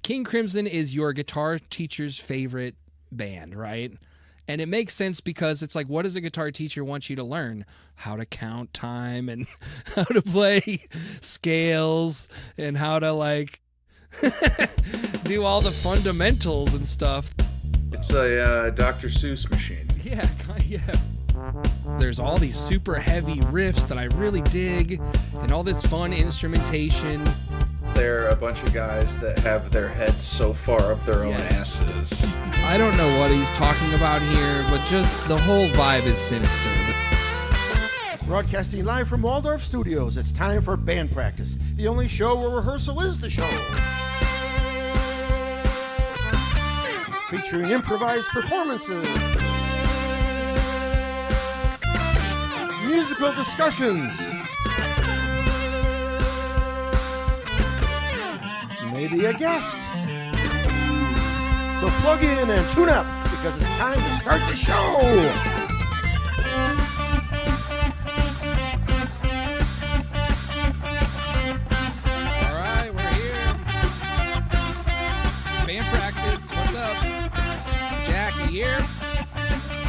King Crimson is your guitar teacher's favorite band, right? And it makes sense because it's like, what does a guitar teacher want you to learn? How to count time and how to play scales and how to like do all the fundamentals and stuff. It's a Dr. Seuss machine. Yeah. There's all these super heavy riffs that I really dig and all this fun instrumentation. They're a bunch of guys that have their heads so far up their own asses. I don't know what he's talking about here, but just the whole vibe is sinister. Broadcasting live from Waldorf Studios, it's time for band practice, the only show where rehearsal is the show. Featuring improvised performances, musical discussions, maybe a guest. So plug in and tune up because it's time to start the show. What's up? Jack, you here?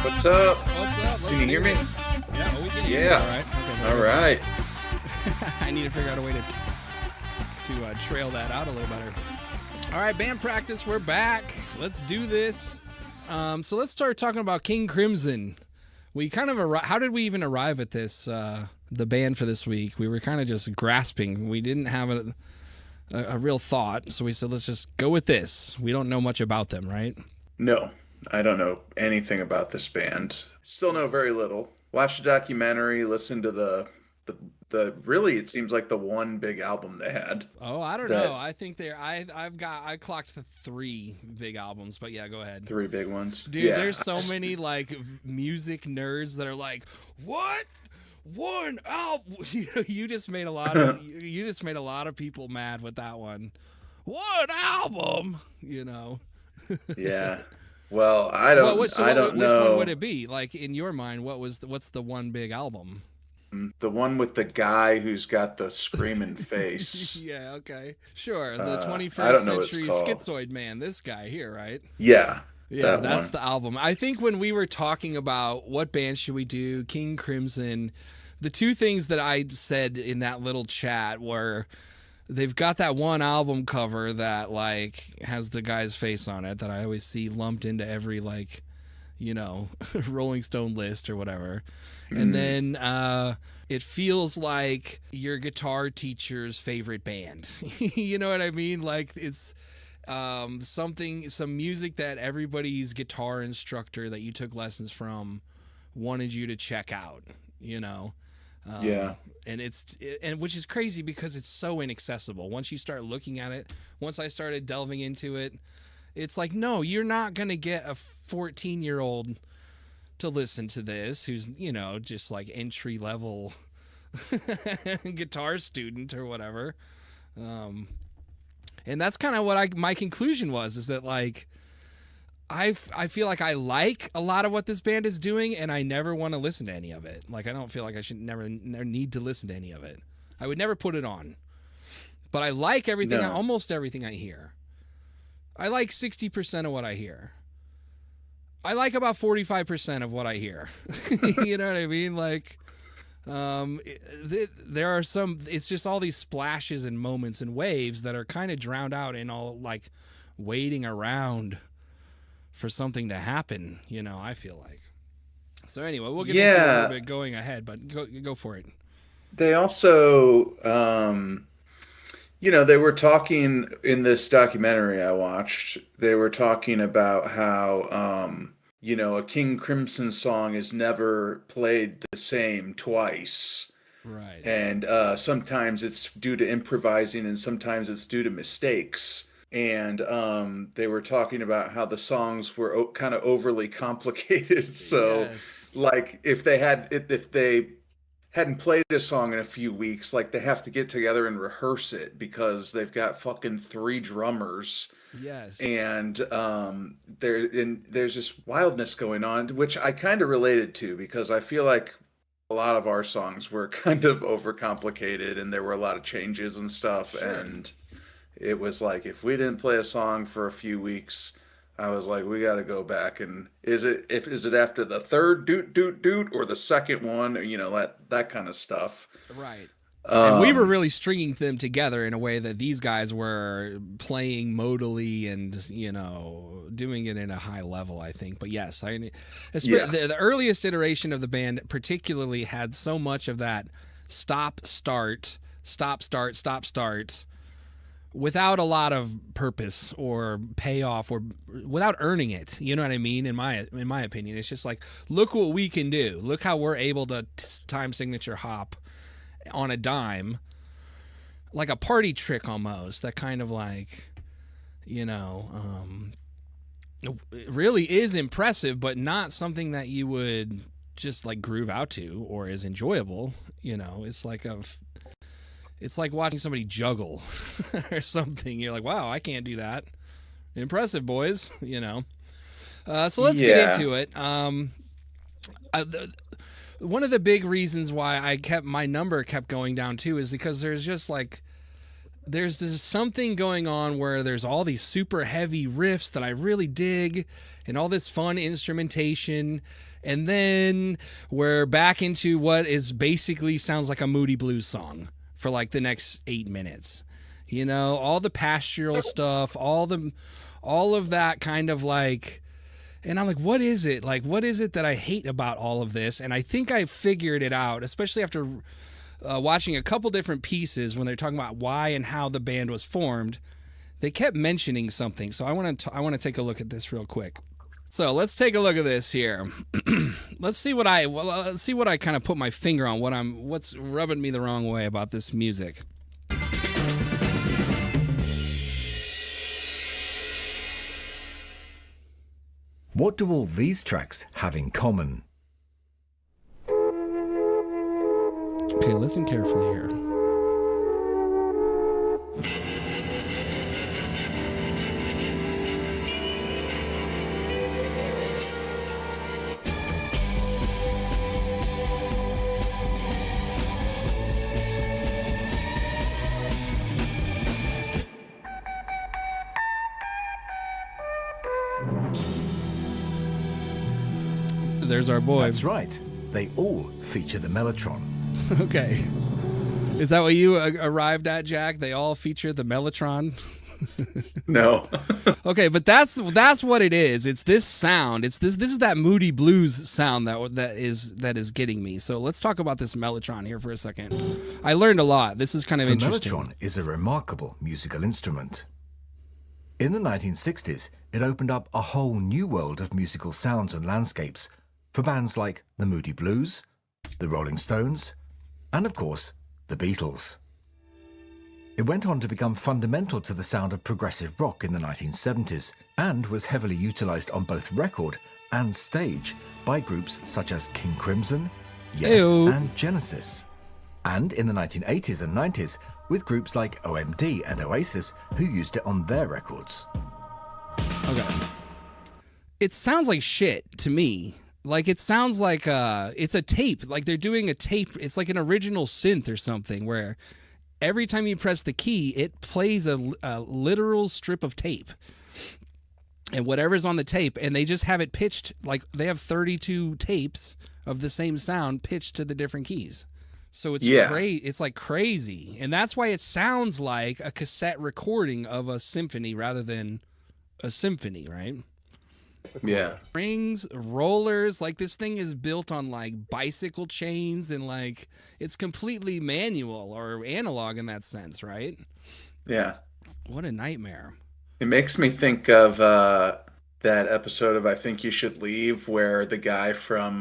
What's up? What's up? Can you hear me? Yeah, we can hear you. Yeah. All right. I need to figure out a way to trail that out a little better. All right, band practice. We're back. Let's do this. So let's start talking about King Crimson. We kind of how did we even arrive at this? The band for this week. We were kind of just grasping. We didn't have a real thought, so we said let's just go with this. We don't know much about them, right? No, I don't know anything about this band. Still know very little. Watched the documentary, listened to the really, it seems like the one big album they had. Oh, I don't know. I think I clocked the 3 big albums, but yeah, go ahead. 3 big ones. Dude, yeah. There's so many like music nerds that are like, what? One album? You just made a lot of people mad with that one. One album, Yeah. Well, I don't know. Which one would it be? Like in your mind, what's the one big album? The one with the guy who's got the screaming face. Yeah, okay. Sure. The 21st Century Schizoid Man, this guy here, right? Yeah. Yeah, that's the album. I think when we were talking about what band should we do, King Crimson, the 2 things that I said in that little chat were they've got that one album cover that like has the guy's face on it that I always see lumped into every like, Rolling Stone list or whatever. And then it feels like your guitar teacher's favorite band. You know what I mean? Like it's some music that everybody's guitar instructor that you took lessons from wanted you to check out, yeah. And which is crazy because it's so inaccessible. Once you start looking at it, once I started delving into it, it's like, no, you're not going to get a 14-year-old to listen to this who's, just like entry level guitar student or whatever. And that's kind of what my conclusion was, is that like, I feel like I like a lot of what this band is doing and I never want to listen to any of it. Like, I don't feel like I should never need to listen to any of it. I would never put it on, but I like everything, almost everything I hear. I like 60% of what I hear. I like about 45% of what I hear. You know what I mean? Like, there are it's just all these splashes and moments and waves that are kind of drowned out in all like waiting around for something to happen, I feel like. So anyway, we'll get into it a little bit going ahead, but go for it. They also, they were talking in this documentary I watched, they were talking about how, a King Crimson song is never played the same twice. Right. And sometimes it's due to improvising and sometimes it's due to mistakes. And they were talking about how the songs were kind of overly complicated. So, like, if they hadn't played a song in a few weeks, like, they have to get together and rehearse it because they've got fucking 3 drummers. Yes. And there's just wildness going on, which I kind of related to because I feel like a lot of our songs were kind of overcomplicated and there were a lot of changes and stuff. Sure. And it was like if we didn't play a song for a few weeks, I was like, we got to go back and is it after the third doot doot doot or the second one, you know, that kind of stuff. Right. And we were really stringing them together in a way that these guys were playing modally and, you know, doing it in a high level, I think. But yes, the earliest iteration of the band particularly had so much of that stop, start, without a lot of purpose or payoff or without earning it. You know what I mean? In my opinion, it's just like, look what we can do. Look how we're able to time signature hop on a dime, like a party trick almost. That kind of like, you know, it really is impressive, but not something that you would just like groove out to or is enjoyable. You know, it's like watching somebody juggle or something. You're like, wow, I can't do that. Impressive, boys. You know. So let's get into it. One of the big reasons why my number kept going down too is because there's this something going on where there's all these super heavy riffs that I really dig and all this fun instrumentation. And then we're back into what is basically sounds like a Moody Blues song for like the next 8 minutes. You know, all the pastoral stuff, all of that kind of like. And I'm like, what is it? Like, what is it that I hate about all of this? And I think I figured it out, especially after watching a couple different pieces when they're talking about why and how the band was formed. They kept mentioning something. So I want to take a look at this real quick. So let's take a look at this here. Let's see what I kind of put my finger on what's rubbing me the wrong way about this music. What do all these tracks have in common? Okay, listen carefully here. There's our boy. That's right. They all feature the Mellotron. Okay. Is that what you arrived at, Jack? They all feature the Mellotron? No. Okay, but that's what it is. It's this sound. This is that Moody Blues sound that is getting me. So let's talk about this Mellotron here for a second. I learned a lot. This is kind of interesting. The Mellotron is a remarkable musical instrument. In the 1960s, it opened up a whole new world of musical sounds and landscapes for bands like the Moody Blues, the Rolling Stones, and of course, the Beatles. It went on to become fundamental to the sound of progressive rock in the 1970s and was heavily utilized on both record and stage by groups such as King Crimson, Yes, and Genesis. And in the 1980s and 90s with groups like OMD and Oasis who used it on their records. Okay. It sounds like shit to me. Like, it sounds like it's a tape. Like, they're doing a tape. It's like an original synth or something where every time you press the key, it plays a literal strip of tape. And whatever's on the tape, and they just have it pitched, like, they have 32 tapes of the same sound pitched to the different keys. So it's it's like crazy. And that's why it sounds like a cassette recording of a symphony rather than a symphony, right? Yeah. Rings, rollers, like this thing is built on like bicycle chains and like it's completely manual or analog in that sense, right? Yeah. What a nightmare. It makes me think of that episode of I Think You Should Leave where the guy from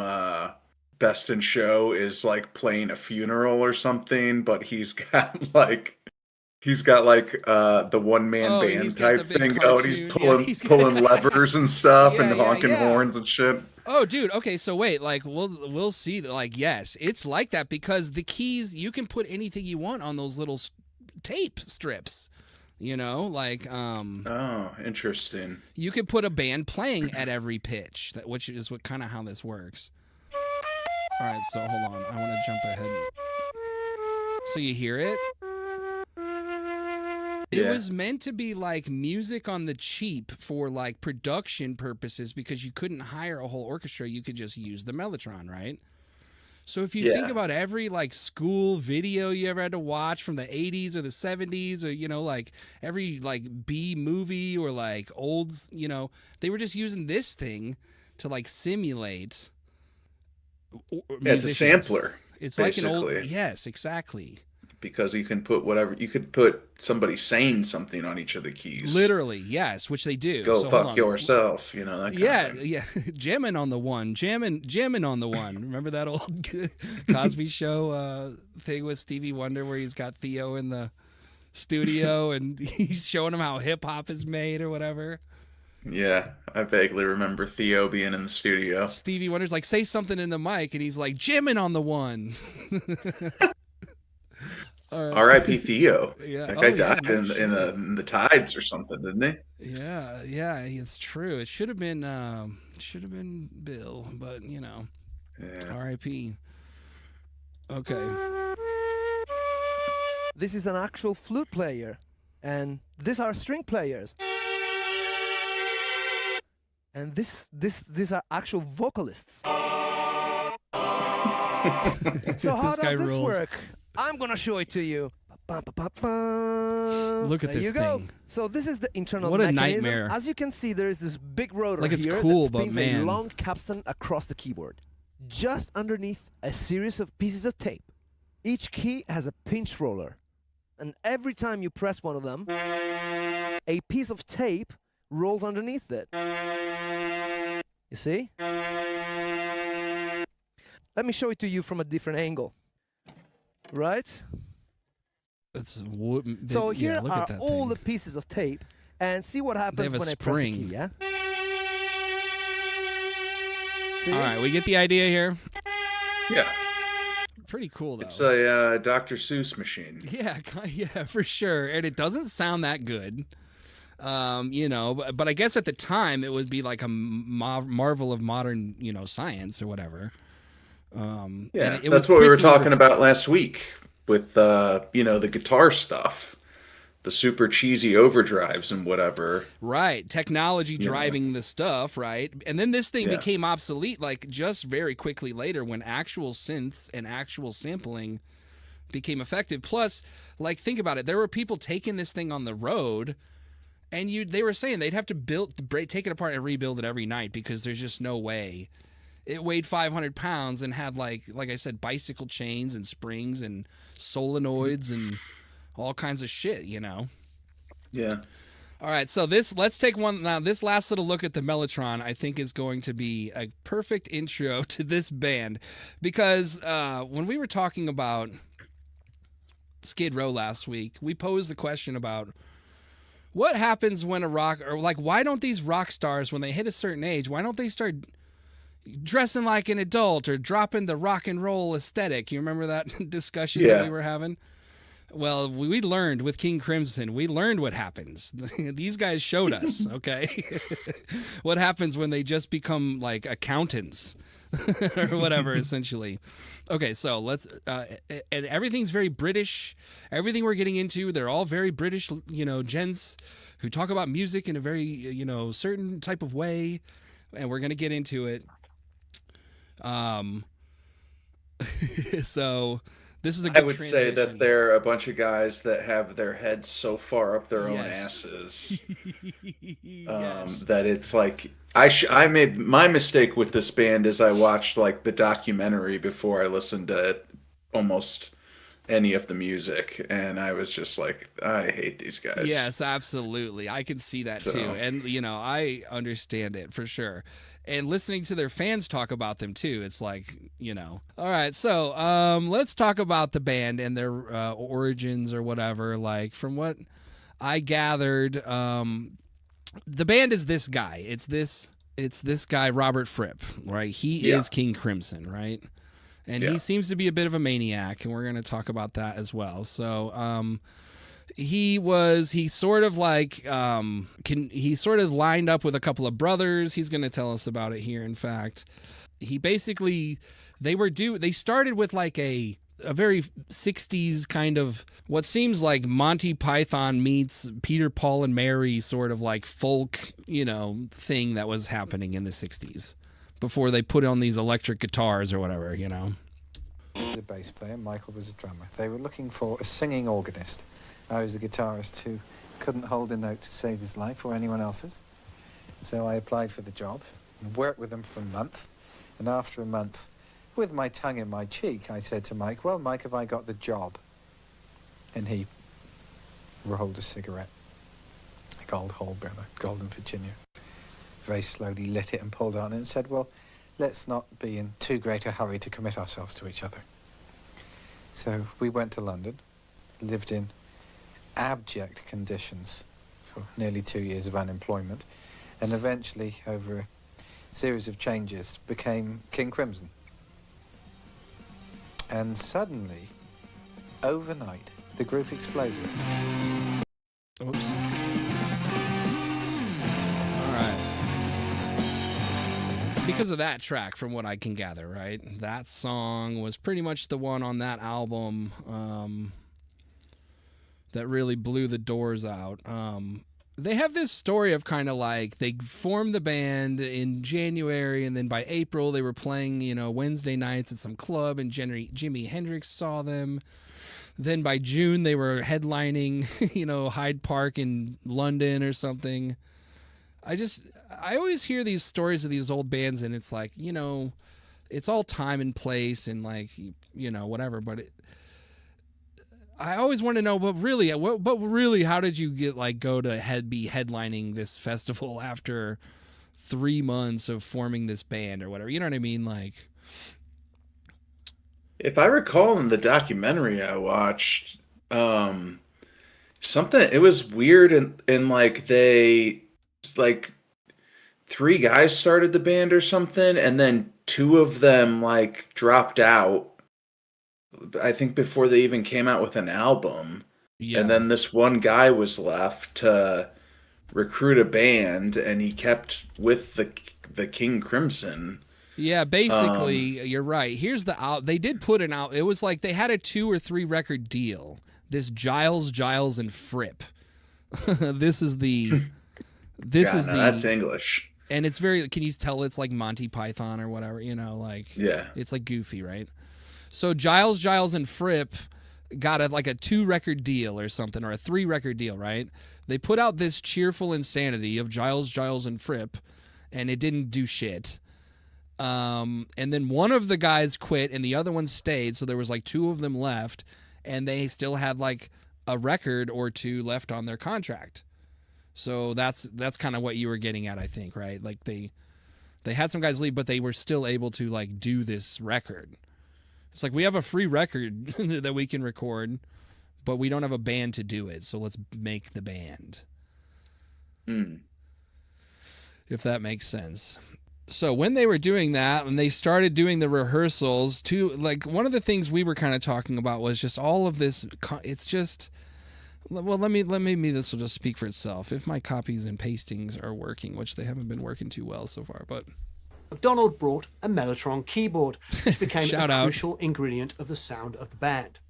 Best in Show is like playing a funeral or something, but he's got like the one-man band type thing going. He's pulling levers and stuff and honking horns and shit. Oh, dude. Okay, so wait. Like, we'll see. Like, yes, it's like that because the keys, you can put anything you want on those little tape strips. You know, like. Oh, interesting. You could put a band playing at every pitch, which is kind of how this works. All right, so hold on. I want to jump ahead. So you hear it? It was meant to be like music on the cheap for like production purposes because you couldn't hire a whole orchestra. You could just use the Mellotron, right? So if you think about every like school video you ever had to watch from the 80s or the 70s or, you know, like every like B movie or like old, you know, they were just using this thing to like simulate it's a sampler. It's basically. like an old, yes, exactly. Because you can put whatever, you could put somebody saying something on each of the keys. Literally, yes, which they do. Go fuck yourself, you know, that kind of thing. Yeah, jamming on the one, jamming on the one. Remember that old Cosby Show thing with Stevie Wonder where he's got Theo in the studio and he's showing him how hip hop is made or whatever? Yeah, I vaguely remember Theo being in the studio. Stevie Wonder's like, say something in the mic, and he's like, jamming on the one. R.I.P. Theo. Yeah. That guy died in the tides or something, didn't he? Yeah, it's true. It should have been Bill, but you know, R.I.P. Okay. This is an actual flute player, and these are string players, and these are actual vocalists. So how does this work? I'm gonna show it to you. Look at there this you go. thing. So this is the internal What a mechanism. nightmare. As you can see, there is this big rotor Like, it's here cool, that but spins man. a long capstan across the keyboard. Just underneath a series of pieces of tape. Each key has a pinch roller. And every time you press one of them, a piece of tape rolls underneath it. You see? Let me show it to you from a different angle. Right? So here are all the pieces of tape, and see what happens when I press the key, yeah? See? All right, we get the idea here. Yeah. Pretty cool, though. It's a Dr. Seuss machine. Yeah, for sure. And it doesn't sound that good. You know, but I guess at the time it would be like a marvel of modern, you know, science or whatever. Yeah, that's what we were talking about last week with, you know, the guitar stuff, the super cheesy overdrives and whatever. Right. Technology driving the stuff, right? And then this thing became obsolete, like, just very quickly later when actual synths and actual sampling became effective. Plus, like, think about it. There were people taking this thing on the road, and they were saying they'd have to take it apart and rebuild it every night because there's just no way. It weighed 500 pounds and had, like I said, bicycle chains and springs and solenoids and all kinds of shit, you know? Yeah. All right, so let's take one now. This last little look at the Mellotron, I think, is going to be a perfect intro to this band because when we were talking about Skid Row last week, we posed the question about what happens when why don't these rock stars, when they hit a certain age, why don't they start dressing like an adult or dropping the rock and roll aesthetic? You remember that discussion that we were having? Well, we learned with King Crimson, we learned what happens. These guys showed us, okay? What happens when they just become like accountants or whatever, essentially. Okay, so let's, and everything's very British. Everything we're getting into, they're all very British, you know, gents who talk about music in a very, you know, certain type of way. And we're going to get into it. So this is a good transition. Say that they're a bunch of guys that have their heads so far up their own asses that it's like I made my mistake with this band is I watched like the documentary before I listened to almost any of the music, and I was just like, I hate these guys. Yes, absolutely. I can see that too. And, you know, I understand it for sure. And listening to their fans talk about them too, it's like, you know. All right, so let's talk about the band and their origins or whatever. Like, from what I gathered, the band is this guy. It's this guy, Robert Fripp, right? He is King Crimson, right? And he seems to be a bit of a maniac, and we're going to talk about that as well. So he sort of lined up with a couple of brothers. He's going to tell us about it here. In fact, he basically, they started with like a a very 60s kind of what seems like Monty Python meets Peter, Paul and Mary sort of like folk, thing that was happening in the 60s before they put on these electric guitars or whatever, The bass player, Michael was a drummer. They were looking for a singing organist. I was the guitarist who couldn't hold a note to save his life or anyone else's. So I applied for the job and worked with them for a month. And after a month, with my tongue in my cheek, I said to Mike, well, Mike, have I got the job? And he rolled a cigarette, a gold hole burner, Golden Virginia. Very slowly lit it and pulled on it and said, well, let's not be in too great a hurry to commit ourselves to each other. So we went to London, lived in abject conditions for nearly 2 years of unemployment, and eventually, over a series of changes, became King Crimson. And suddenly, overnight, the group exploded. Oops. All right. Because of that track, from what I can gather, right? That song was pretty much the one on that album that really blew the doors out. They have this story of kind of like they formed the band in January, and then by April they were playing, Wednesday nights at some club, and Jimi Hendrix saw them. Then by June they were headlining, Hyde Park in London or something. I always hear these stories of these old bands, and it's like, it's all time and place and like, whatever, but I always want to know, but really, how did you go to be headlining this festival after 3 months of forming this band or whatever? You know what I mean? Like, if I recall in the documentary I watched, something, it was weird, and like they, like 3 guys started the band or something, and then 2 of them like dropped out, I think before they even came out with an album. Yeah. And then this one guy was left to recruit a band, and he kept with the King Crimson. Yeah, basically, you're right. Here's they did put an out. It was like they had a 2 or 3 record deal. This Giles, and Fripp. This is the. That's English. And it's very. Can you tell it's like Monty Python or whatever? Yeah. It's like goofy, right? So Giles, and Fripp got a 2 record deal or something, or a 3 record deal, right? They put out this cheerful insanity of Giles, and Fripp, and it didn't do shit. And then one of the guys quit, and the other one stayed. So there was 2 of them left, and they still had a record or 2 left on their contract. So that's kind of what you were getting at, I think, right? Like they had some guys leave, but they were still able to do this record. It's like, we have a free record that we can record, but we don't have a band to do it, so let's make the band. If that makes sense. So when they were doing that, and they started doing the rehearsals, too, one of the things we were kind of talking about was just all of this. It's just, well, this will just speak for itself. If my copies and pastings are working, which they haven't been working too well so far, but... MacDonald brought a Mellotron keyboard, which became a out. crucial ingredient of the sound of the band.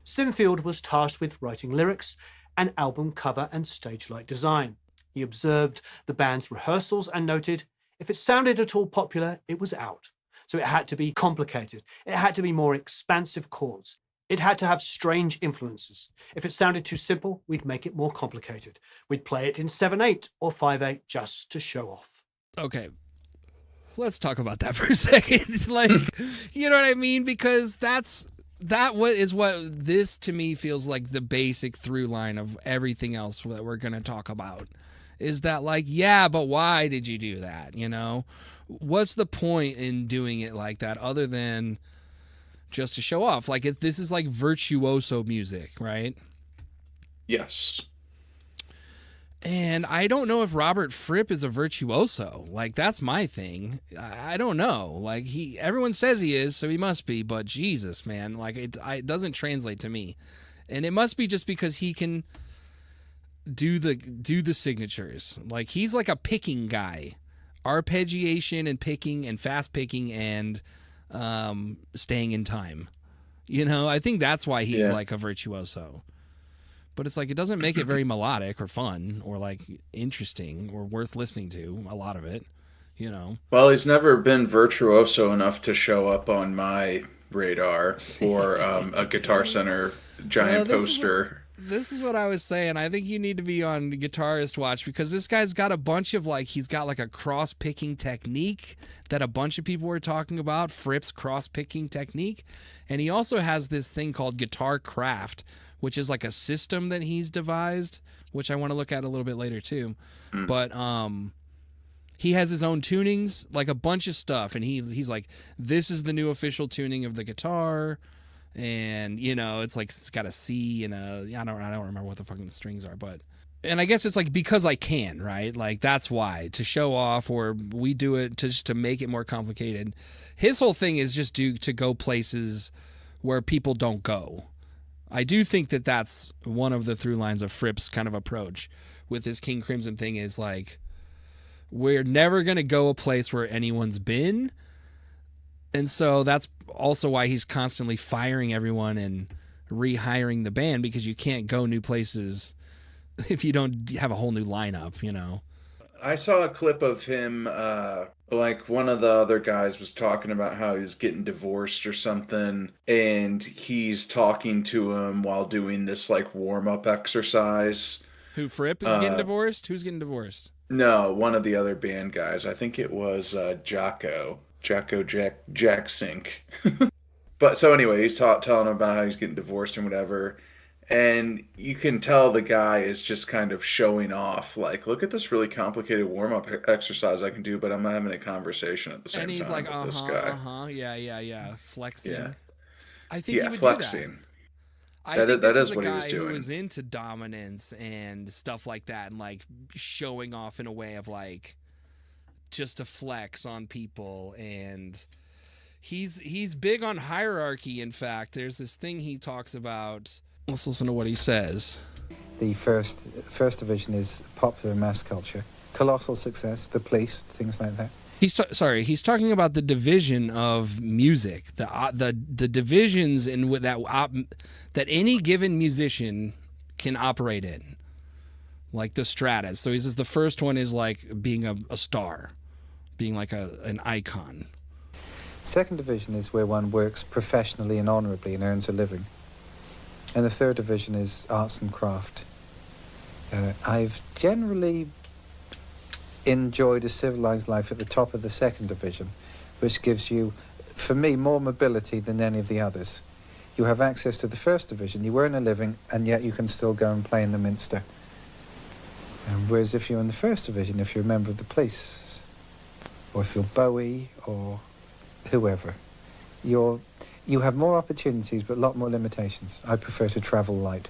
Sinfield was tasked with writing lyrics and album cover and stage light design. He observed the band's rehearsals and noted, if it sounded at all popular, it was out. So it had to be complicated. It had to be more expansive chords. It had to have strange influences. If it sounded too simple, we'd make it more complicated. We'd play it in 7/8 or 5/8 just to show off. Okay. Let's talk about that for a second. You know what I mean? Because that is what this to me feels like the basic through line of everything else that we're going to talk about. Is that yeah, but why did you do that? What's the point in doing it like that other than just to show off? This is virtuoso music, right? Yes. And I don't know if Robert Fripp is a virtuoso. That's my thing. I don't know. Everyone says he is, so he must be. But Jesus, man, it doesn't translate to me. And it must be just because he can do the signatures. He's a picking guy, arpeggiation and picking and fast picking and staying in time. You know, I think that's why he's like a virtuoso. But it's like, it doesn't make it very melodic or fun or like interesting or worth listening to, a lot of it, you know. Well, he's never been virtuoso enough to show up on my radar for a Guitar Center giant poster. This is what I was saying. I think you need to be on Guitarist Watch, because this guy's got a bunch of like, he's got like a cross-picking technique that a bunch of people were talking about, Fripp's cross-picking technique. And he also has this thing called Guitar Craft, which is like a system that he's devised, which I want to look at a little bit later too. But he has his own tunings, like a bunch of stuff, and he's like, this is the new official tuning of the guitar. And, you know, it's like, it's got a C and I don't remember what the fucking strings are, but, and I guess it's like, because I can, right? Like, that's why, to show off, or we do it just to make it more complicated. His whole thing is just to go places where people don't go. I do think that that's one of the through lines of Fripp's kind of approach with his King Crimson thing, is like, we're never going to go a place where anyone's been. And so that's also why he's constantly firing everyone and rehiring the band, because you can't go new places if you don't have a whole new lineup, you know. I saw a clip of him, like one of the other guys was talking about how he's getting divorced or something, and he's talking to him while doing this like warm-up exercise. Who, Fripp is getting divorced? Who's getting divorced? No, one of the other band guys. I think it was Jack Sink. But so anyway, he's telling him about how he's getting divorced and whatever. And you can tell the guy is just kind of showing off, like, look at this really complicated warm-up exercise I can do, but I'm having a conversation at the same time. And he's like, with this guy. Yeah, flexing. Yeah. I think he would flexing. do that. I think this is a what he guy was doing. who was into dominance and stuff like that, and like showing off in a way of like just to flex on people. And he's big on hierarchy. In fact, there's this thing he talks about. Let's listen to what he says. The first division is popular mass culture, colossal success, the police, things like that. He's talking about the division of music, the divisions in that any given musician can operate in, like the stratas. So he says the first one is like being a star, being like an icon. Second division is where one works professionally and honorably and earns a living. And the third division is arts and craft. I've generally enjoyed a civilized life at the top of the second division, which gives you, for me, more mobility than any of the others. You have access to the first division, you earn a living, and yet you can still go and play in the Minster. Whereas if you're in the first division, if you're a member of the police, or if you're Bowie, or whoever, you have more opportunities, but a lot more limitations. I prefer to travel light.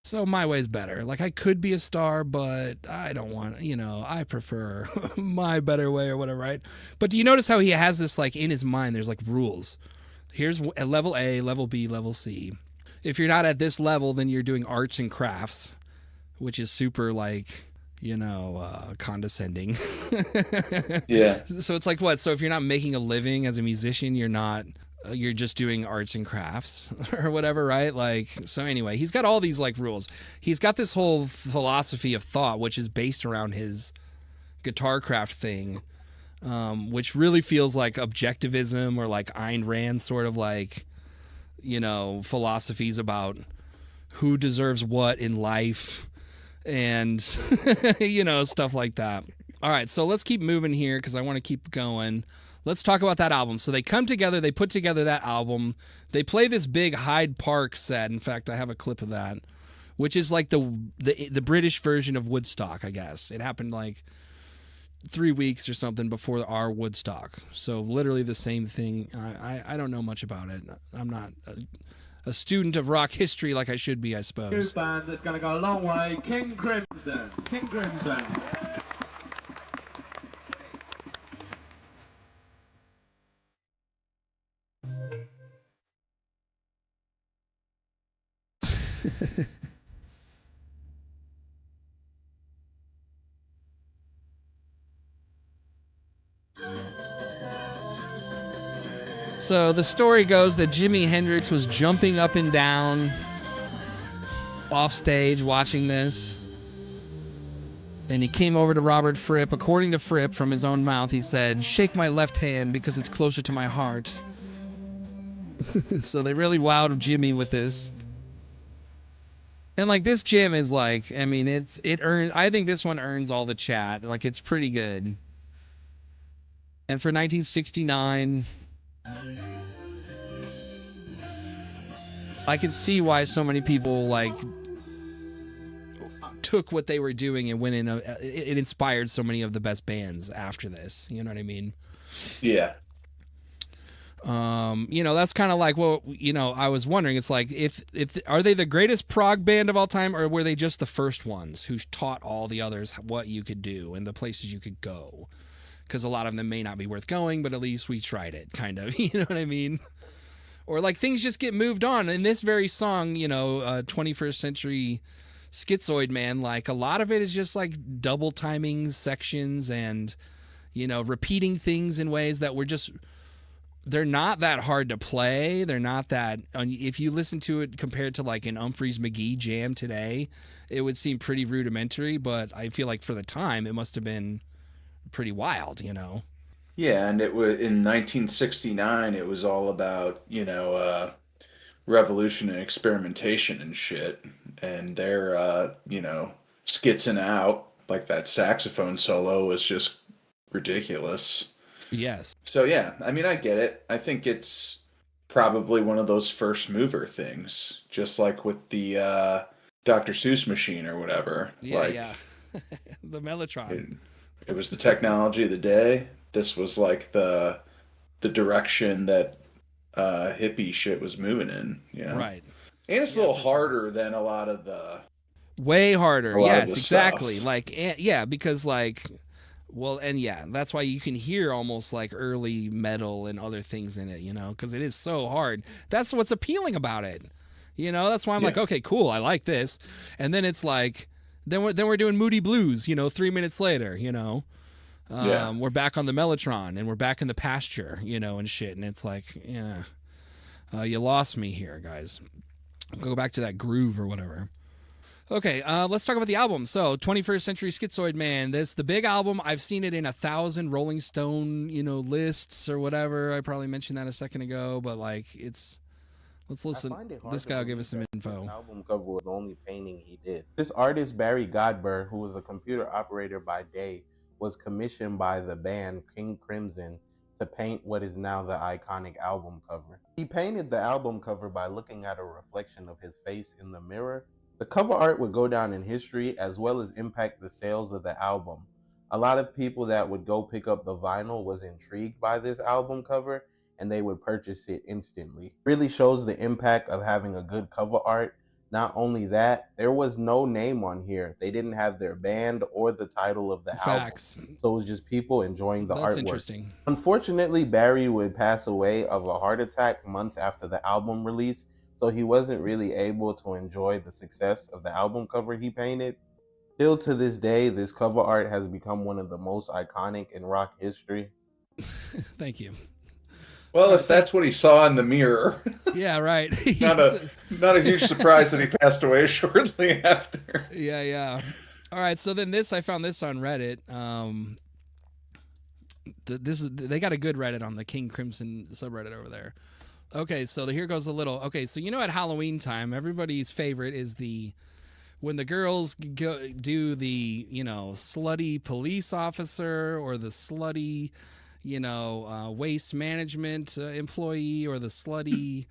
So my way's better. Like, I could be a star, but I don't want, I prefer my better way or whatever, right? But do you notice how he has this, like, in his mind, there's, like, rules. Here's level A, level B, level C. If you're not at this level, then you're doing arts and crafts, which is super, like, condescending. Yeah. So it's like, what? So if you're not making a living as a musician, you're just doing arts and crafts or whatever, right? Like, so anyway, he's got all these like rules. He's got this whole philosophy of thought, which is based around his guitar craft thing, which really feels like objectivism or like Ayn Rand sort of like, philosophies about who deserves what in life and, stuff like that. All right, so let's keep moving here because I want to keep going. Let's talk about that album. So they come together, they put together that album. They play this big Hyde Park set. In fact, I have a clip of that, which is like the British version of Woodstock, I guess. It happened like 3 weeks or something before our Woodstock. So literally the same thing. I don't know much about it. I'm not a student of rock history like I should be, I suppose. New band that's going to go a long way, King Crimson. King Crimson. So the story goes that Jimi Hendrix was jumping up and down off stage watching this. And he came over to Robert Fripp. According to Fripp, from his own mouth, he said, "Shake my left hand because it's closer to my heart." So they really wowed Jimi with this. And like this jam is like, I mean, I think this one earns all the chat. Like it's pretty good. And for 1969, I can see why so many people like took what they were doing and went in. It inspired so many of the best bands after this. You know what I mean? Yeah. You know, that's kind of like, well, you know, I was wondering, it's like, if are they the greatest prog band of all time, or were they just the first ones who taught all the others what you could do and the places you could go? Because a lot of them may not be worth going, but at least we tried it, kind of. You know what I mean? Or like things just get moved on. In this very song, you know, 21st Century Schizoid Man, like a lot of it is just like double timing sections and, you know, repeating things in ways that were just... They're not that hard to play. They're not that... If you listen to it compared to like an Humphreys McGee jam today, it would seem pretty rudimentary, but I feel like for the time, it must have been pretty wild, you know? Yeah, and it was in 1969, it was all about, you know, revolution and experimentation and shit. And they're, you know, skitzing out. Like that saxophone solo was just ridiculous. Yes. So yeah, I mean, I get it. I think it's probably one of those first mover things, just like with the Dr. Seuss machine or whatever. Yeah, like, yeah. The Mellotron. It was the technology of the day. This was like the direction that hippie shit was moving in. You know? Right. And it's a little harder than a lot of the... Way harder. Yes, exactly. Stuff. Like, yeah, because like... Well, and yeah, that's why you can hear almost like early metal and other things in it, you know, because it is so hard. That's what's appealing about it. You know, that's why I'm like, okay, cool, I like this. And then it's like, then we're doing Moody Blues, you know, 3 minutes later, you know. We're back on the Mellotron and we're back in the pasture, you know, and shit. And it's like, yeah, you lost me here, guys. Go back to that groove or whatever. Okay, let's talk about the album. So, 21st Century Schizoid Man. This the big album. I've seen it in 1,000 Rolling Stone, you know, lists or whatever. I probably mentioned that a second ago, but like, it's... Let's listen. This guy will give us some info. The album cover was the only painting he did. This artist, Barry Godber, who was a computer operator by day, was commissioned by the band King Crimson to paint what is now the iconic album cover. He painted the album cover by looking at a reflection of his face in the mirror. The cover art would go down in history as well as impact the sales of the album. A lot of people that would go pick up the vinyl was intrigued by this album cover and they would purchase it instantly. Really shows the impact of having a good cover art. Not only that, there was no name on here. They didn't have their band or the title of the album. So it was just people enjoying the artwork. That's interesting. Unfortunately, Barry would pass away of a heart attack months after the album release, so he wasn't really able to enjoy the success of the album cover he painted. Still to this day, this cover art has become one of the most iconic in rock history. Thank you. Well, if that's what he saw in the mirror. Yeah, right. not a huge surprise that he passed away shortly after. Yeah, yeah. All right, so then I found this on Reddit. They got a good Reddit on the King Crimson subreddit over there. Okay, so here goes a little. Okay, so you know at Halloween time, everybody's favorite is when the girls do the, you know, slutty police officer or the slutty, you know, waste management employee or the slutty,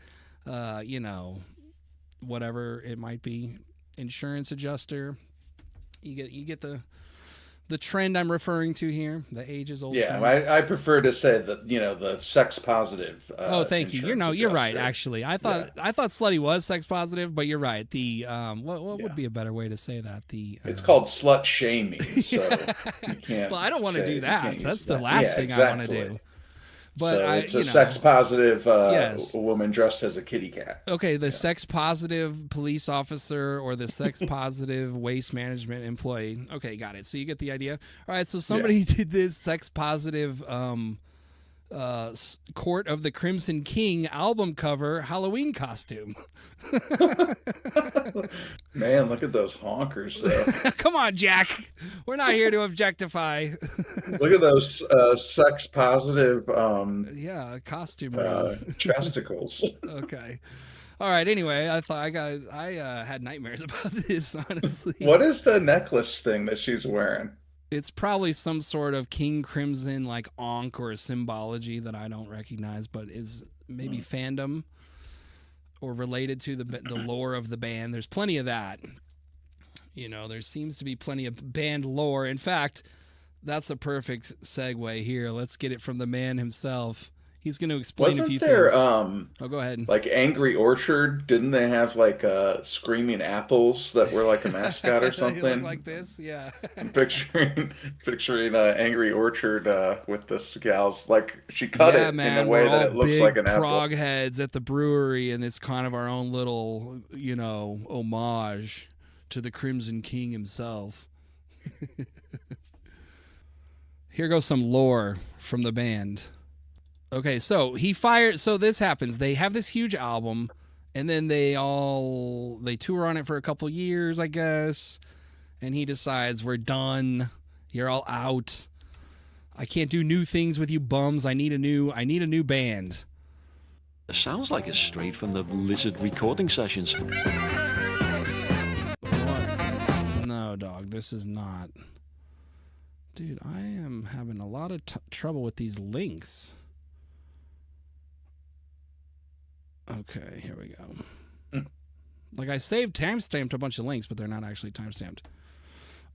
you know, whatever it might be, insurance adjuster. You get the trend I'm referring to here, the ages-old trend. I prefer to say that, you know, the sex positive. Oh, thank you. You're right. Actually, I thought slutty was sex positive, but you're right. The what would be a better way to say that? It's called slut shaming. So you can't. Well, I don't want to do that. That's the last thing I want to do. But so it's a sex positive woman dressed as a kitty cat. Okay, the sex positive police officer or the sex positive waste management employee. Okay, got it. So you get the idea. All right, so somebody did this sex positive Court of the Crimson King album cover Halloween costume. Man, look at those honkers, though. Come on, Jack. We're not here to objectify. Look at those sex positive costume chesticles. Okay. All right, anyway, I had nightmares about this, honestly. What is the necklace thing that she's wearing? It's probably some sort of King Crimson like ankh or a symbology that I don't recognize, but is maybe fandom or related to the lore of the band. There's plenty of that. You know, there seems to be plenty of band lore. In fact, that's a perfect segue here. Let's get it from the man himself. He's going to explain a few things. Oh, go ahead. Like Angry Orchard, didn't they have like screaming apples that were like a mascot or something? They look like this, yeah. I'm picturing Angry Orchard with this gal's like she cut it in a way that it looks like an apple. Prog heads at the brewery, and it's kind of our own little, homage to the Crimson King himself. Here goes some lore from the band. Okay, so this happens. They have this huge album, and then they tour on it for a couple years, I guess. And he decides, we're done. You're all out. I can't do new things with you bums. I need a new band. It sounds like it's straight from the Lizard recording sessions. No, dog, this is not. Dude, I am having a lot of trouble with these links. Okay, here we go. Like I timestamped a bunch of links, but they're not actually timestamped.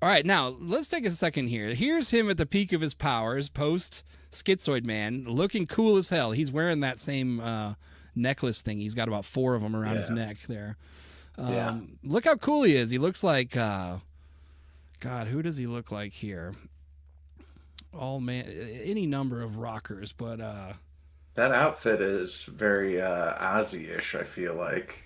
All right, now let's take a second here. Here's him at the peak of his powers, post Schizoid Man, looking cool as hell. He's wearing that same necklace thing. He's got about 4 of them around his neck there. Look how cool he is. He looks like, God, who does he look like here? Any number of rockers, but that outfit is very Ozzy-ish, I feel like.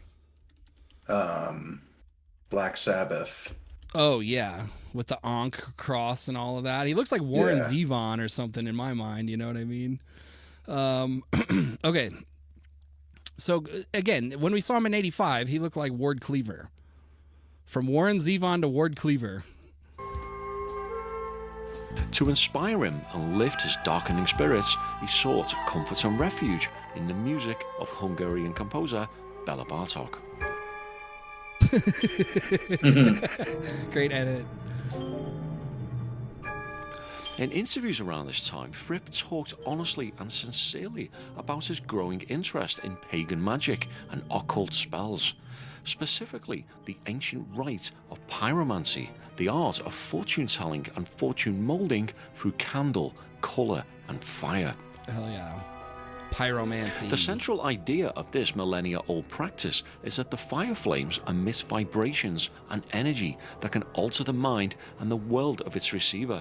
Black Sabbath. Oh, yeah. With the Ankh cross and all of that. He looks like Warren Zevon or something in my mind, you know what I mean? Okay. So, again, when we saw him in 85, he looked like Ward Cleaver. From Warren Zevon to Ward Cleaver. To inspire him and lift his darkening spirits, he sought comfort and refuge in the music of Hungarian composer Bela Bartok. Great edit. In interviews around this time, Fripp talked honestly and sincerely about his growing interest in pagan magic and occult spells, specifically the ancient rite of pyromancy, the art of fortune-telling and fortune-molding through candle, colour and fire. Hell yeah. Pyromancy. The central idea of this millennia-old practice is that the fire flames emit vibrations and energy that can alter the mind and the world of its receiver.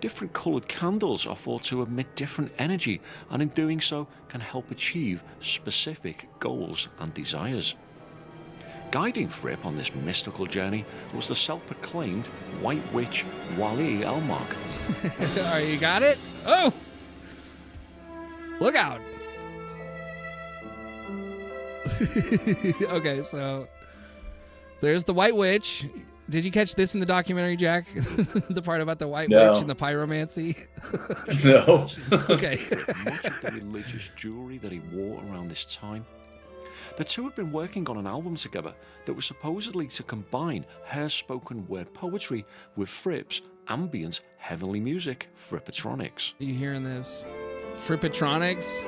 Different coloured candles are thought to emit different energy, and in doing so can help achieve specific goals and desires. Guiding Fripp on this mystical journey was the self-proclaimed White Witch Wally Elmark. You got it? Oh! Look out! Okay, so there's the White Witch. Did you catch this in the documentary, Jack? The part about the White Witch and the pyromancy? No. Okay. Much of the religious jewelry that he wore around this time. The two had been working on an album together that was supposedly to combine her spoken word poetry with Fripp's ambient heavenly music, Frippatronics. Are you hearing this? Frippatronics?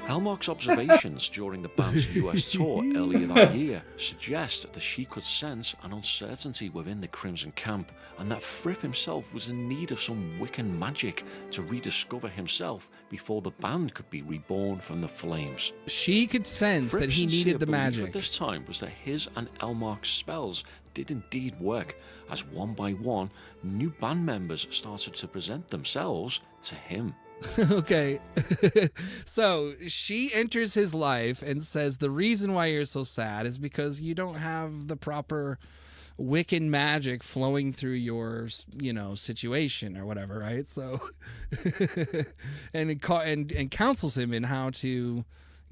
Elmark's observations during the band's US tour earlier that year suggest that she could sense an uncertainty within the Crimson camp, and that Fripp himself was in need of some Wiccan magic to rediscover himself before the band could be reborn from the flames. She could sense that he needed the magic. At this time was that his and Elmark's spells did indeed work, as one by one, new band members started to present themselves to him. Okay. So she enters his life and says the reason why you're so sad is because you don't have the proper Wiccan magic flowing through your, situation or whatever, right? So, and counsels him in how to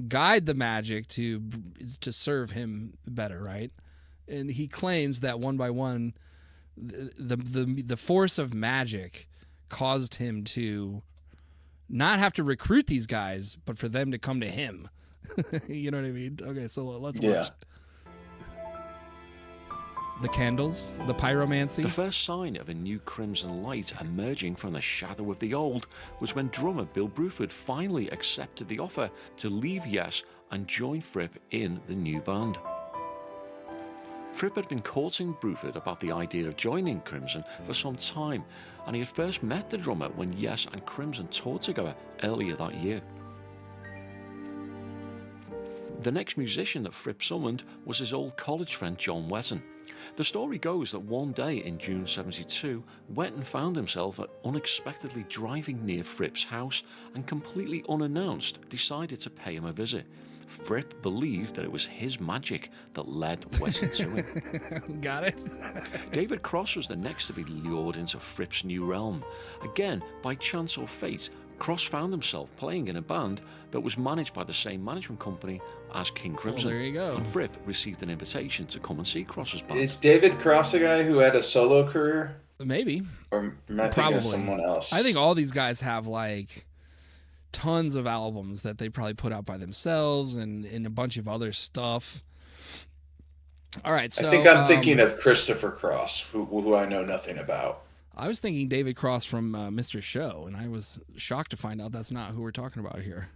guide the magic to serve him better, right? And he claims that one by one, the force of magic caused him to not have to recruit these guys, but for them to come to him. You know what I mean? Okay, so let's watch. The candles, the pyromancy. The first sign of a new crimson light emerging from the shadow of the old was when drummer Bill Bruford finally accepted the offer to leave Yes and join Fripp in the new band. Fripp had been courting Bruford about the idea of joining Crimson for some time, and he had first met the drummer when Yes and Crimson toured together earlier that year. The next musician that Fripp summoned was his old college friend John Wetton. The story goes that one day in June '72, Wetton found himself unexpectedly driving near Fripp's house and completely unannounced decided to pay him a visit. Fripp believed that it was his magic that led Wetton to him. Got it? David Cross was the next to be lured into Fripp's new realm. Again, by chance or fate, Cross found himself playing in a band that was managed by the same management company as King Crimson. Oh, there you go. And Fripp received an invitation to come and see Cross's band. Is David Cross a guy who had a solo career? Maybe. Or am I thinking of someone else? I think all these guys have like tons of albums that they probably put out by themselves and a bunch of other stuff. All right, so I think I'm thinking of Christopher Cross, who I know nothing about. I was thinking David Cross from Mr. Show, and I was shocked to find out that's not who we're talking about here.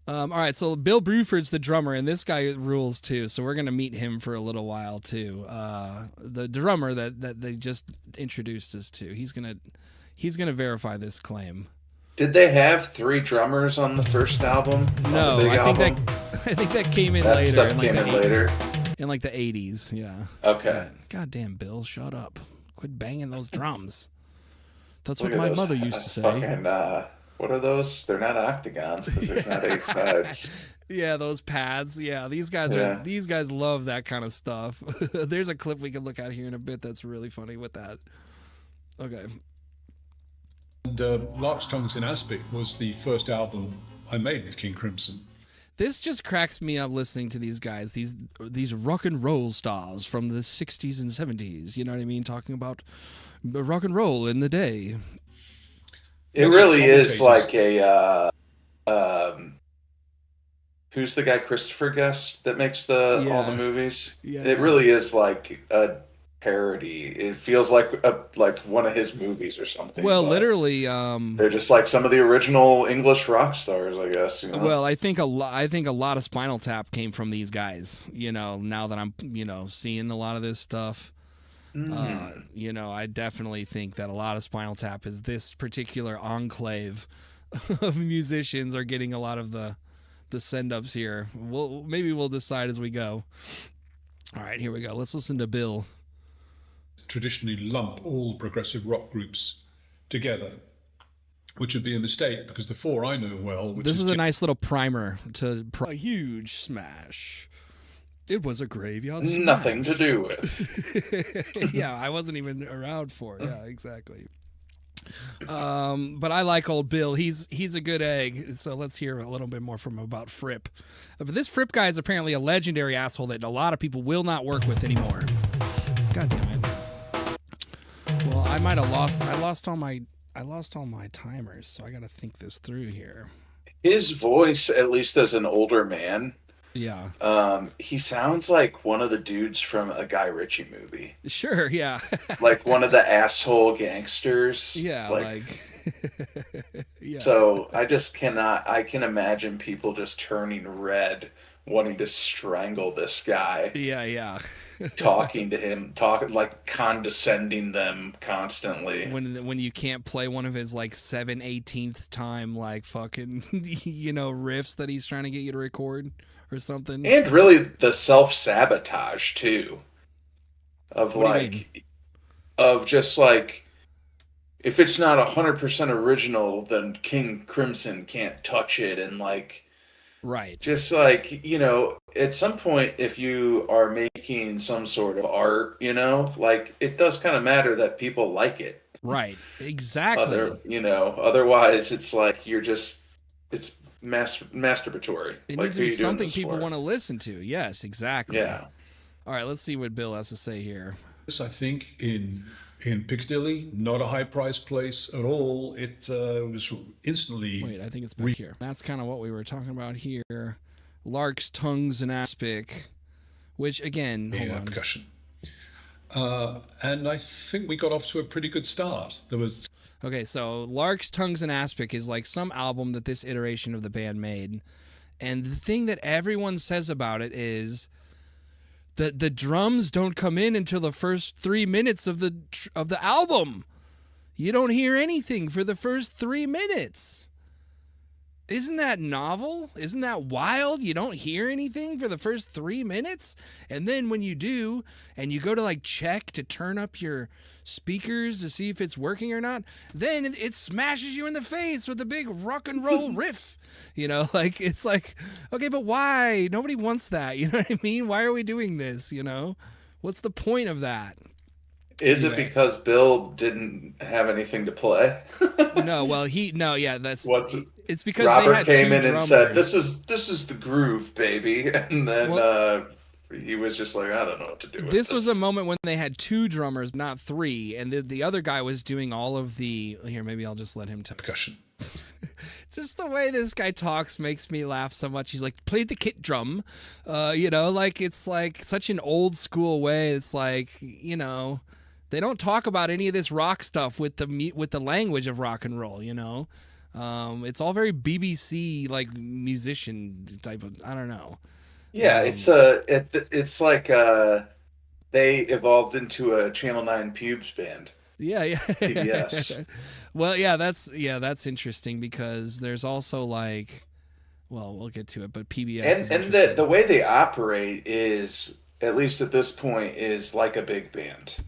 All right, so Bill Bruford's the drummer, and this guy rules too. So we're gonna meet him for a little while too. The drummer that they just introduced us to, he's gonna verify this claim. Did they have 3 drummers on the first album? No, I think that came in later. Stuff came in later. In like the 80s, yeah. Okay. God damn, Bill, shut up. Quit banging those drums. That's Look what my those mother used to say. Fucking, what are those? They're not octagons because there's not 8 sides. Yeah, those pads. Yeah, these guys love that kind of stuff. There's a clip we can look at here in a bit that's really funny with that. Okay. And Lark's Tongues in Aspic was the first album I made with King Crimson. This just cracks me up listening to these guys, these rock and roll stars from the 60s and 70s, you know what I mean? Talking about rock and roll in the day. It really is like a, who's the guy Christopher Guest that makes all the movies? Yeah. It really is like a parody. It feels like one of his movies or something. Well, literally, they're just like some of the original English rock stars, I guess. You know? Well, I think a lot of Spinal Tap came from these guys. You know, now that I'm seeing a lot of this stuff, I definitely think that a lot of Spinal Tap is this particular enclave of musicians are getting a lot of the send ups here. Maybe we'll decide as we go. All right, here we go. Let's listen to Bill. Traditionally lump all progressive rock groups together, which would be a mistake because the 4 I know well. This is a nice little primer to a huge smash. It was a graveyard smash. Nothing to do with. Yeah, I wasn't even around for it. Yeah, exactly. But I like old Bill. He's a good egg. So let's hear a little bit more from him about Fripp. But this Fripp guy is apparently a legendary asshole that a lot of people will not work with anymore. God damn it. Well, I might have lost. I lost all my timers, so I got to think this through here. His voice, at least as an older man, he sounds like one of the dudes from a Guy Ritchie movie. Sure, yeah. Like one of the asshole gangsters. Yeah, like yeah. So I just cannot. I can imagine people just turning red, wanting to strangle this guy. Yeah. Talking to him, condescending them constantly. When you can't play one of his like 7/18 time like fucking riffs that he's trying to get you to record or something. And really the self-sabotage too. Of just like, if it's not 100% original, then King Crimson can't touch it, and like Right. Just like, at some point, if you are making some sort of art, like it does kind of matter that people like it. Right. Exactly. Otherwise it's like it's masturbatory. It Like, needs to who be are you doing something this people for? want to listen to. Yes, exactly. Yeah. All right, let's see what Bill has to say here. Yes, I think in Piccadilly, not a high-priced place at all. It was instantly... Wait, I think it's back here. That's kind of what we were talking about here. Lark's Tongues and Aspic, which, again, hold on. Percussion. And I think we got off to a pretty good start. There was... Okay, so Lark's Tongues and Aspic is like some album that this iteration of the band made. And the thing that everyone says about it is that the drums don't come in until the first 3 minutes of the album. You don't hear anything for the first 3 minutes. Isn't that novel? Isn't that wild? You don't hear anything for the first 3 minutes? And then when you do, and you go to like check to turn up your speakers to see if it's working or not, then it smashes you in the face with a big rock and roll riff. Like, it's like, okay, but why? Nobody wants that. You know what I mean? Why are we doing this? What's the point of that? Is it because Bill didn't have anything to play? No, well, it's because Robert they had came two in drummers. and said, "This is the groove, baby," and then he was just like, "I don't know what to do with this." This was a moment when they had two drummers, not three, and the other guy was doing all of the. Here, maybe I'll just let him talk. Percussion. Just the way this guy talks makes me laugh so much. He's like, "Play the kit drum," like it's like such an old school way. It's like, they don't talk about any of this rock stuff with the language of rock and roll. It's all very BBC like musician type of. I don't know. Yeah, it's like they evolved into a Channel 9 pubes band. Yeah. PBS. Well, that's interesting because there's also like, well, we'll get to it, but PBS and the way they operate is, at least at this point, is like a big band.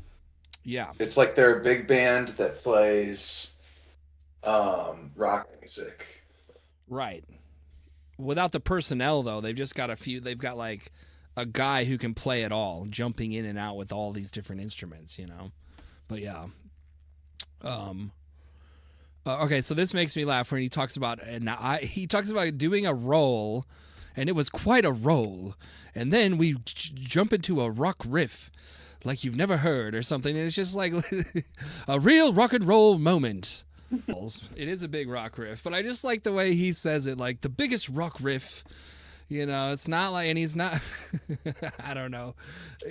Yeah. It's like they're a big band that plays rock music. Right. Without the personnel, though, they've just got they've got like a guy who can play it all, jumping in and out with all these different instruments, But yeah. Okay, so this makes me laugh when he talks about doing a roll, and it was quite a roll, and then we jump into a rock riff like you've never heard or something, and it's just like a real rock and roll moment. It is a big rock riff, but I just like the way he says it, like the biggest rock riff. It's not like, and he's not. I don't know.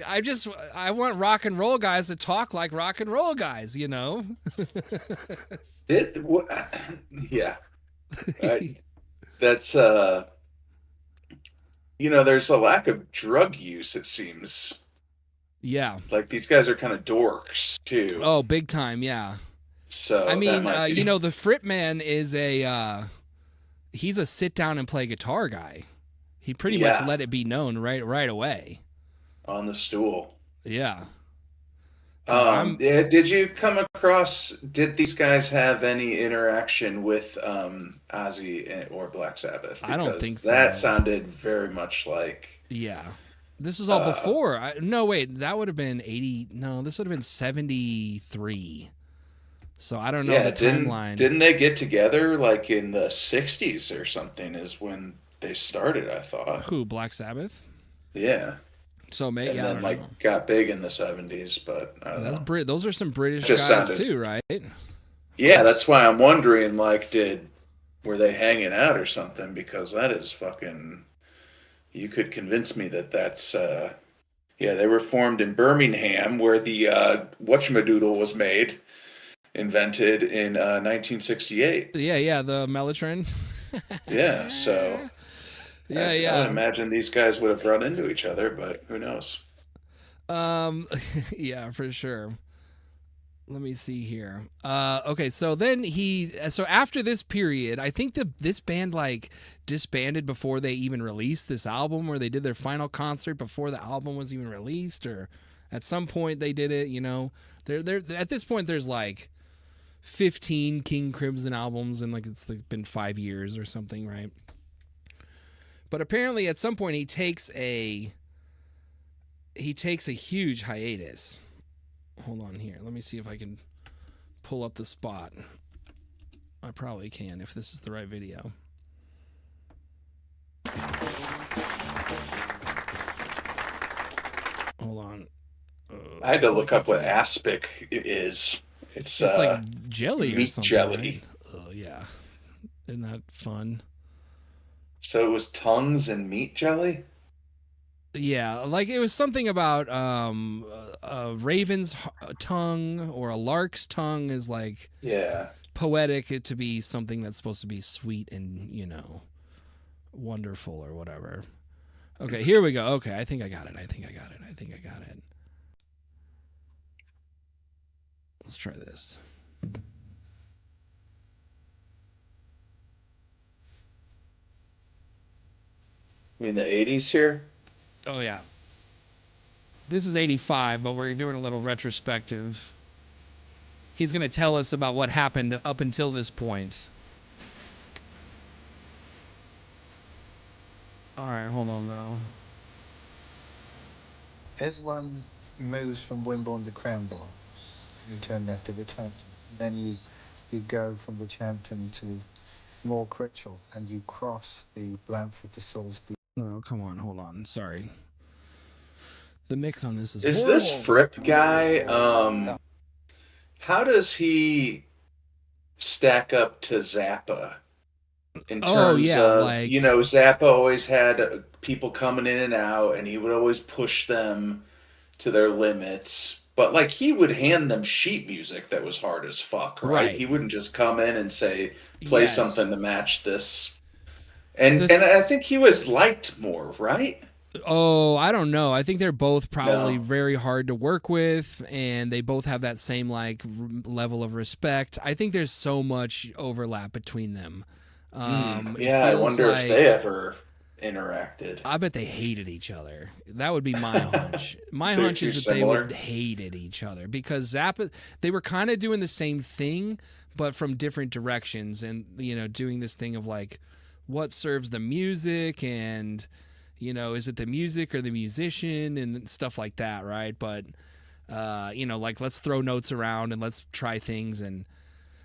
I want rock and roll guys to talk like rock and roll guys. Yeah. That's there's a lack of drug use, it seems. Yeah. Like, these guys are kind of dorks too. Oh, big time, yeah. So I mean, the Fripp man is he's a sit down and play guitar guy. He pretty much let it be known right away. On the stool. Yeah. Did you come across? Did these guys have any interaction with Ozzy or Black Sabbath? Because I don't think so. That sounded very much like. Yeah. This is all before. No, wait. That would have been 80. No, this would have been 73. So I don't know the timeline. Didn't they get together like in the 60s or something? Is when they started, I thought. Who, Black Sabbath? Yeah. So maybe, and then got big in the 70s, but I don't know. Those are some British guys too, right? Yeah, that's why I'm wondering, like, were they hanging out or something? Because that is fucking. You could convince me that's. They were formed in Birmingham, where the whatchamadoodle was invented in 1968. Yeah, the Mellotron. Yeah, so. I would imagine these guys would have run into each other, but who knows? Yeah, for sure. Let me see here. Okay, so then after this period, I think this band like disbanded before they even released this album, or they did their final concert before the album was even released, or at some point they did it. They're at this point there's like 15 King Crimson albums, and like it's been 5 years or something, right? But apparently at some point he takes a huge hiatus. Hold on here. Let me see if I can pull up the spot. I probably can if this is the right video. Hold on. I had to look up what aspic is. It's like jelly or meat something. jelly. Right? Oh yeah. Isn't that fun? So it was tongues and meat jelly? Yeah, like it was something about a raven's tongue or a lark's tongue is like poetic to be something that's supposed to be sweet and, you know, wonderful or whatever. Okay, here we go. Okay, I think I got it. Let's try this. You mean the 80s here? Oh, yeah. This is 85, but we're doing a little retrospective. He's going to tell us about what happened up until this point. All right, hold on, though. As one moves from Wimborne to Cranbourne, you turn left at Bridgehampton. Then you go from Bridgehampton to Moor Critchell, and you cross the Blandford to Salisbury. Oh, come on, hold on. Sorry. The mix on this is horrible. This Fripp guy, how does he stack up to Zappa? In terms of, like, you know, Zappa always had people coming in and out, and he would always push them to their limits. But, like, he would hand them sheet music that was hard as fuck, right? He wouldn't just come in and say, play something to match this. And I think he was liked more, right? Oh, I don't know. I think they're both probably very hard to work with, and they both have that same, like, level of respect. I think there's so much overlap between them. I wonder if they ever interacted. I bet they hated each other. That would be my hunch. My hunch is that they would hated each other because Zappa, they were kind of doing the same thing, but from different directions, and, you know, doing this thing of like, what serves the music, and, you know, is it the music or the musician and stuff like that, right? But, you know, like, let's throw notes around and let's try things. And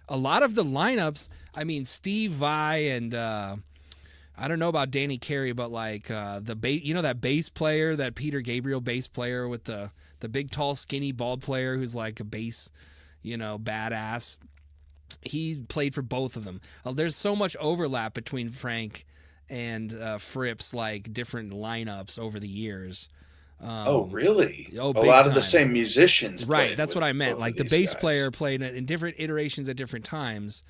a lot of the lineups, I mean, Steve Vai and I don't know about Danny Carey, but like the bass, you know, that bass player, that Peter Gabriel bass player with the big, tall, skinny, bald player who's like a bass, you know, badass. He played for both of them. There's so much overlap between Frank and Fripp's like different lineups over the years. Oh, really? Oh, a lot of the same musicians. Right, that's what I meant. Like the bass player played in different iterations at different times.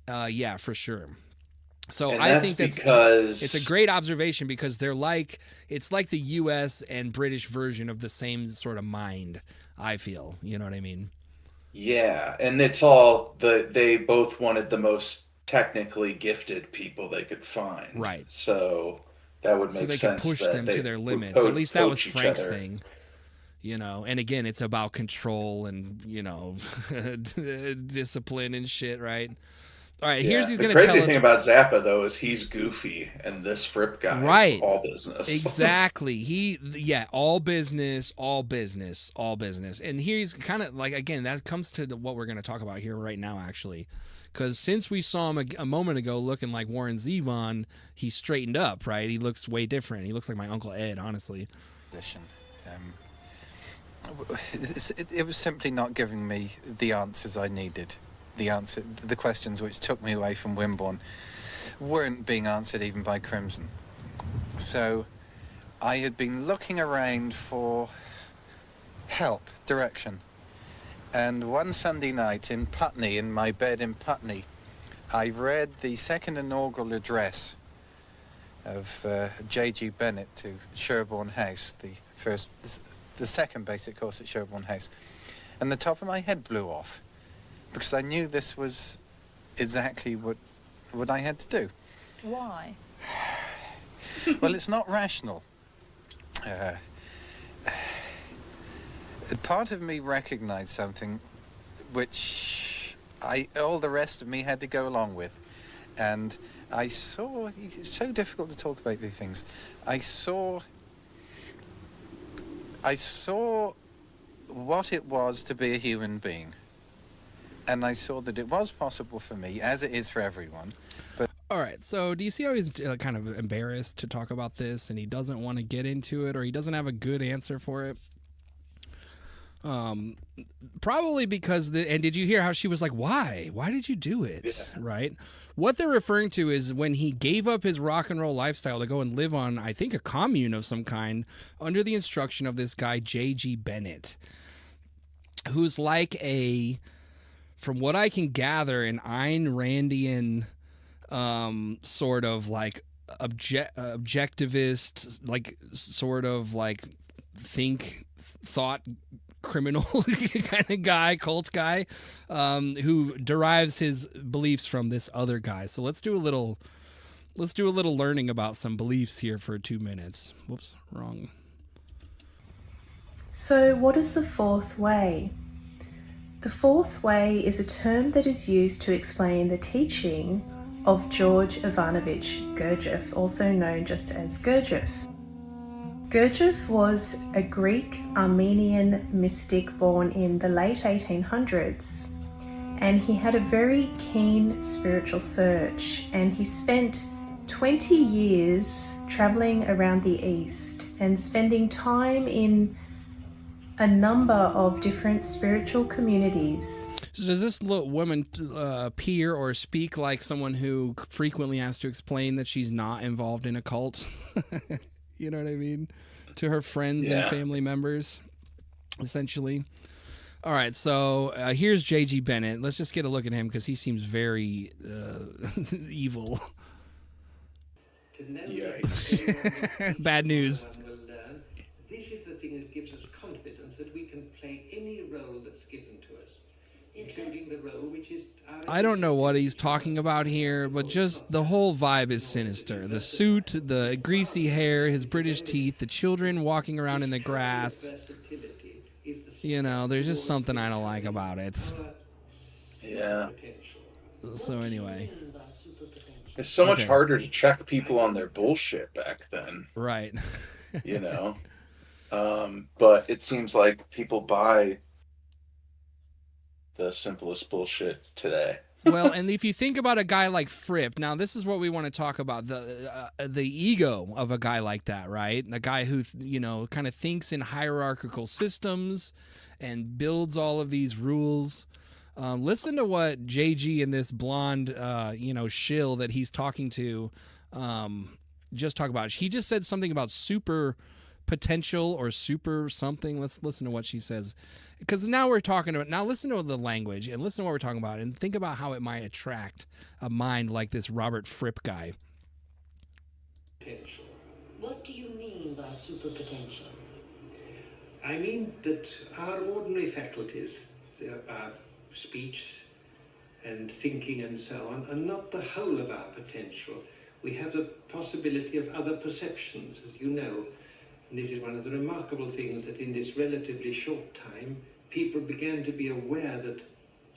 Yeah, for sure. So I think that's because it's a great observation because they're like, it's like the U.S. and British version of the same sort of mind, I feel. You know what I mean? Yeah, and it's all they both wanted the most technically gifted people they could find. Right. So that would make sense. So they could push them to their limits. At least that was Frank's thing. You know, and again, it's about control and, you know, discipline and shit, right? All right, he's going to tell us. The crazy thing about Zappa, though, is he's goofy, and this Fripp guy is all business. Exactly. All business. And here's kind of like, again, that comes to what we're going to talk about here right now, actually. Because since we saw him a moment ago looking like Warren Zevon, he's straightened up, right? He looks way different. He looks like my Uncle Ed, honestly. It was simply not giving me the answers I needed. The questions which took me away from Wimborne weren't being answered even by Crimson. So I had been looking around for help, direction. And one Sunday night in Putney, in my bed in Putney, I read the second inaugural address of J.G. Bennett to Sherborne House, the second basic course at Sherborne House. And the top of my head blew off, because I knew this was exactly what I had to do. Why? Well, it's not rational. Part of me recognized something which all the rest of me had to go along with. And I saw, it's so difficult to talk about these things. I saw what it was to be a human being. And I saw that it was possible for me, as it is for everyone. But all right, so do you see how he's kind of embarrassed to talk about this, and he doesn't want to get into it, or he doesn't have a good answer for it? Probably because and did you hear how she was like, why did you do it? Yeah. Right. What they're referring to is when he gave up his rock and roll lifestyle to go and live on, I think, a commune of some kind under the instruction of this guy J.G. Bennett, who's like from what I can gather, an Ayn Randian sort of like objectivist, like sort of like thought criminal kind of guy, cult guy, who derives his beliefs from this other guy. So let's do a little learning about some beliefs here for 2 minutes. Whoops, wrong. So what is the fourth way? The fourth way is a term that is used to explain the teaching of George Ivanovich Gurdjieff, also known just as Gurdjieff. Gurdjieff was a Greek Armenian mystic born in the late 1800s, and he had a very keen spiritual search, and he spent 20 years traveling around the East and spending time in a number of different spiritual communities. So does this woman appear or speak like someone who frequently has to explain that she's not involved in a cult? You know what I mean? To her friends and family members, essentially. All right, so here's J.G. Bennett. Let's just get a look at him because he seems very evil. Yikes. Bad news. This is the thing that gives us confidence that we can play any role that's given to us, including the role which is... I don't know what he's talking about here, but just the whole vibe is sinister. The suit, the greasy hair, his British teeth, the children walking around in the grass. You know, there's just something I don't like about it. Yeah. So anyway. It's so much harder to check people on their bullshit back then. Right. You know? But it seems like people buy the simplest bullshit today. Well, and if you think about a guy like Fripp, now this is what we want to talk about, the ego of a guy like that, right? A guy who, you know, kind of thinks in hierarchical systems and builds all of these rules. Listen to what JG and this blonde, shill that he's talking to just talk about. He just said something about super potential or super something. Let's listen to what she says, because now we're talking about, now listen to the language and listen to what we're talking about and think about how it might attract a mind like this Robert Fripp guy. Potential. What do you mean by super potential? I mean that our ordinary faculties, our speech and thinking and so on, are not the whole of our potential. We have the possibility of other perceptions, as you know. And this is one of the remarkable things, that in this relatively short time, people began to be aware that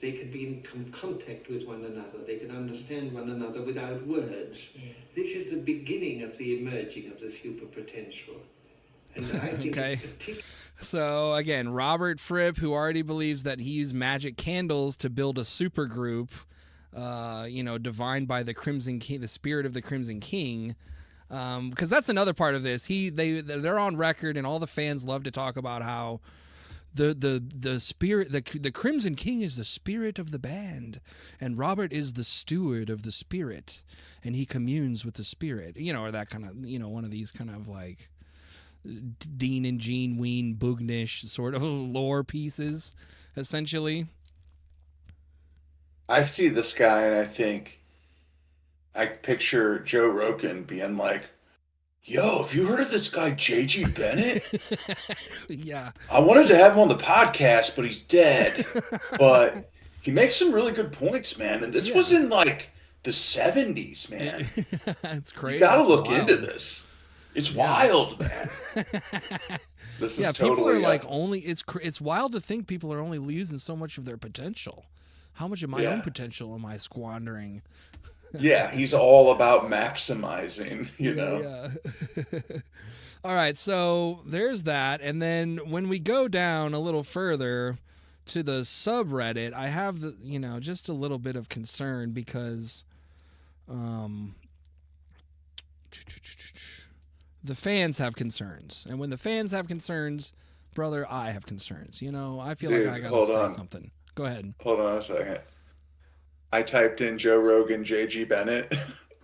they could be in contact with one another. They could understand one another without words. Yeah. This is the beginning of the emerging of the super potential. And I think okay. So again, Robert Fripp, who already believes that he used magic candles to build a super group, divined by the Crimson King, the spirit of the Crimson King. Because that's another part of this. They're on record, and all the fans love to talk about how the spirit, the Crimson King is the spirit of the band, and Robert is the steward of the spirit, and he communes with the spirit. Or that kind of, one of these kind of like Dean and Gene Ween Boognish sort of lore pieces, essentially. I see this guy, and I picture Joe Rogan being like, yo, have you heard of this guy, J.G. Bennett? Yeah. I wanted to have him on the podcast, but he's dead. But he makes some really good points, man. And this was in, like, the 70s, man. That's crazy. You got to look into this. It's wild, man. This is totally... people are like only... It's wild to think people are only using so much of their potential. How much of my own potential am I squandering? Yeah, he's all about maximizing, you know. Yeah. All right, so there's that, and then when we go down a little further to the subreddit, I have just a little bit of concern because the fans have concerns, and when the fans have concerns, brother, I have concerns. I feel like I gotta say something. Go ahead. Hold on a second. I typed in Joe Rogan, J.G. Bennett.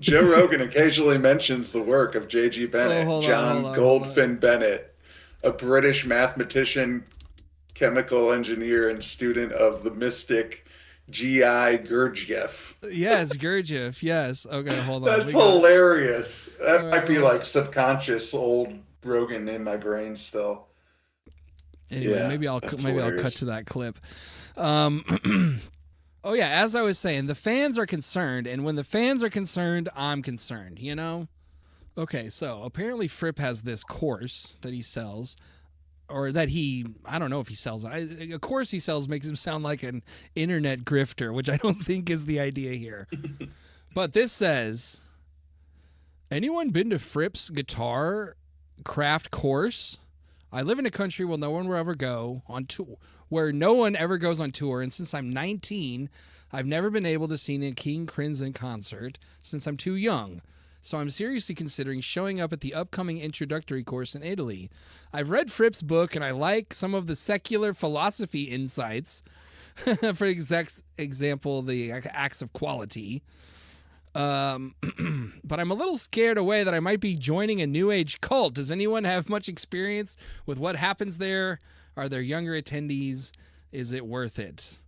Joe Rogan occasionally mentions the work of J.G. Bennett, John Goldfin Bennett, a British mathematician, chemical engineer, and student of the mystic G.I. Gurdjieff. Yes, Gurdjieff. Yes. Okay, hold on. That's hilarious. That might be like subconscious old Rogan in my brain still. Anyway, maybe I'll cut to that clip. Oh yeah, as I was saying, the fans are concerned, and when the fans are concerned, I'm concerned, Okay, so apparently Fripp has this course that he sells, or that I don't know if he sells it. A course he sells makes him sound like an internet grifter, which I don't think is the idea here. But this says, anyone been to Fripp's guitar craft course? I live in a country where no one will ever go on tour, where no one ever goes on tour, and since I'm 19, I've never been able to see a King Crimson concert since I'm too young. So I'm seriously considering showing up at the upcoming introductory course in Italy. I've read Fripp's book, and I like some of the secular philosophy insights. For example, the acts of quality. But I'm a little scared away that I might be joining a new age cult. Does anyone have much experience with what happens there? Are there younger attendees? Is it worth it?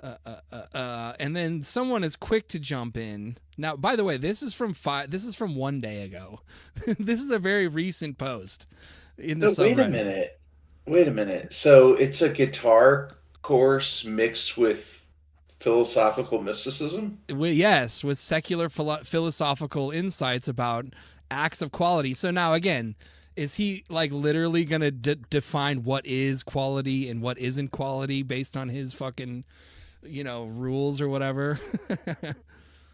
And then someone is quick to jump in. Now, by the way, this is from 1 day ago. This is a very recent post in the subreddit. Wait a minute. So it's a guitar course mixed with philosophical mysticism? Yes, with secular philosophical insights about acts of quality. So now, again, is he like literally going to define what is quality and what isn't quality based on his fucking, rules or whatever?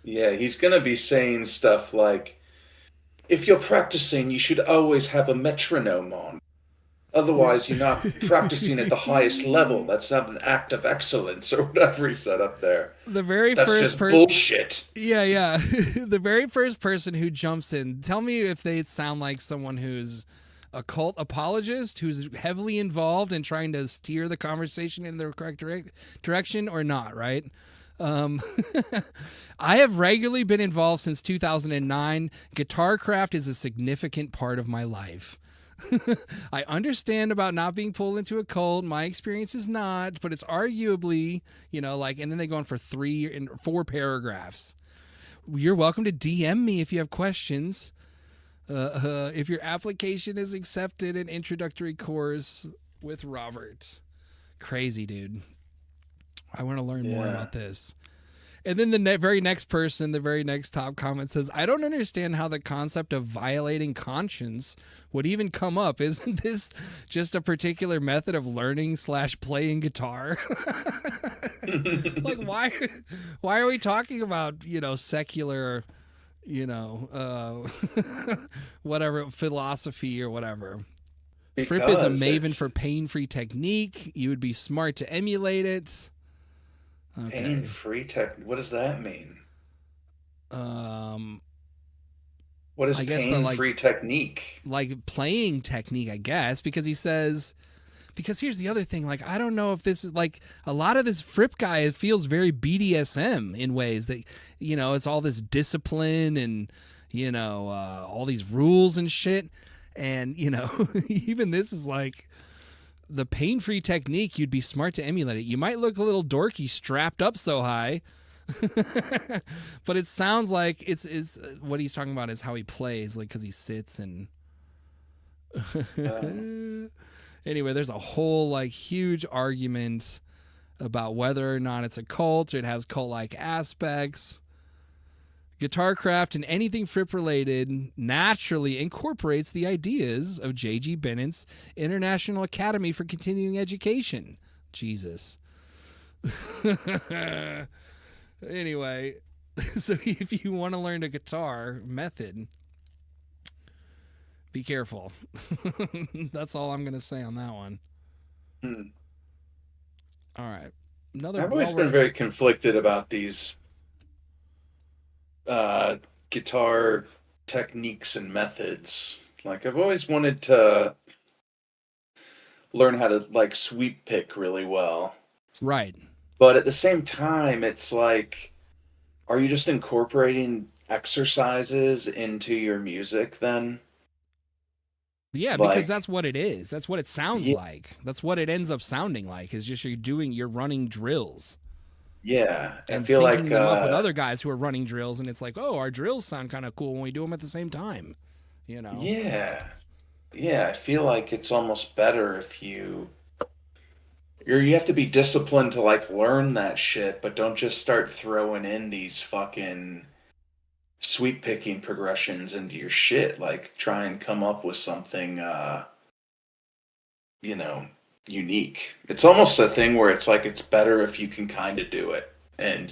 Yeah, he's going to be saying stuff like, if you're practicing, you should always have a metronome on. Otherwise, you're not practicing at the highest level. That's not an act of excellence, or whatever he said up there. That's just bullshit. Yeah. The very first person who jumps in, tell me if they sound like someone who's a cult apologist, who's heavily involved in trying to steer the conversation in the correct direction or not, right? I have regularly been involved since 2009. Guitarcraft is a significant part of my life. I understand about not being pulled into a cult. My experience is not, but it's arguably, and then they go on for 3 and 4 paragraphs. You're welcome to DM me if you have questions. If your application is accepted, an introductory course with Robert. Crazy, dude. I want to learn more about this. And then the very next person, the very next top comment says, I don't understand how the concept of violating conscience would even come up. Isn't this just a particular method of learning / playing guitar? Like, why are we talking about, secular, whatever, philosophy or whatever? Fripp is a maven for pain-free technique. You would be smart to emulate it. Okay. Pain-free tech. What does that mean? What is pain-free technique? Like playing technique, I guess, because he says. Because here's the other thing. Like, I don't know if this is like a lot of this Fripp guy. It feels very BDSM in ways that it's all this discipline and all these rules and shit. And even this is like. The pain-free technique, you'd be smart to emulate it. You might look a little dorky strapped up so high, but it sounds like it's what he's talking about is how he plays, like because he sits and. Anyway, there's a whole like huge argument about whether or not it's a cult or it has cult-like aspects. Guitarcraft and anything Fripp related naturally incorporates the ideas of J.G. Bennett's International Academy for Continuing Education. Jesus. Anyway, So if you want to learn a guitar method, be careful. That's all I'm going to say on that one. All right. I've always been very conflicted about these guitar techniques and methods. Like, I've always wanted to learn how to, like, sweep pick really well. Right. But at the same time, it's like, are you just incorporating exercises into your music then? Yeah, because that's what it is. That's what it sounds like. That's what it ends up sounding like, is just you're running drills. Yeah. And I feel syncing like them up with other guys who are running drills, and it's like, oh, our drills sound kind of cool when we do them at the same time. You know? Yeah. Yeah, I feel like it's almost better if you have to be disciplined to, like, learn that shit, but don't just start throwing in these fucking sweep picking progressions into your shit. Like, try and come up with something unique. It's almost a thing where it's like, it's better if you can kind of do it, and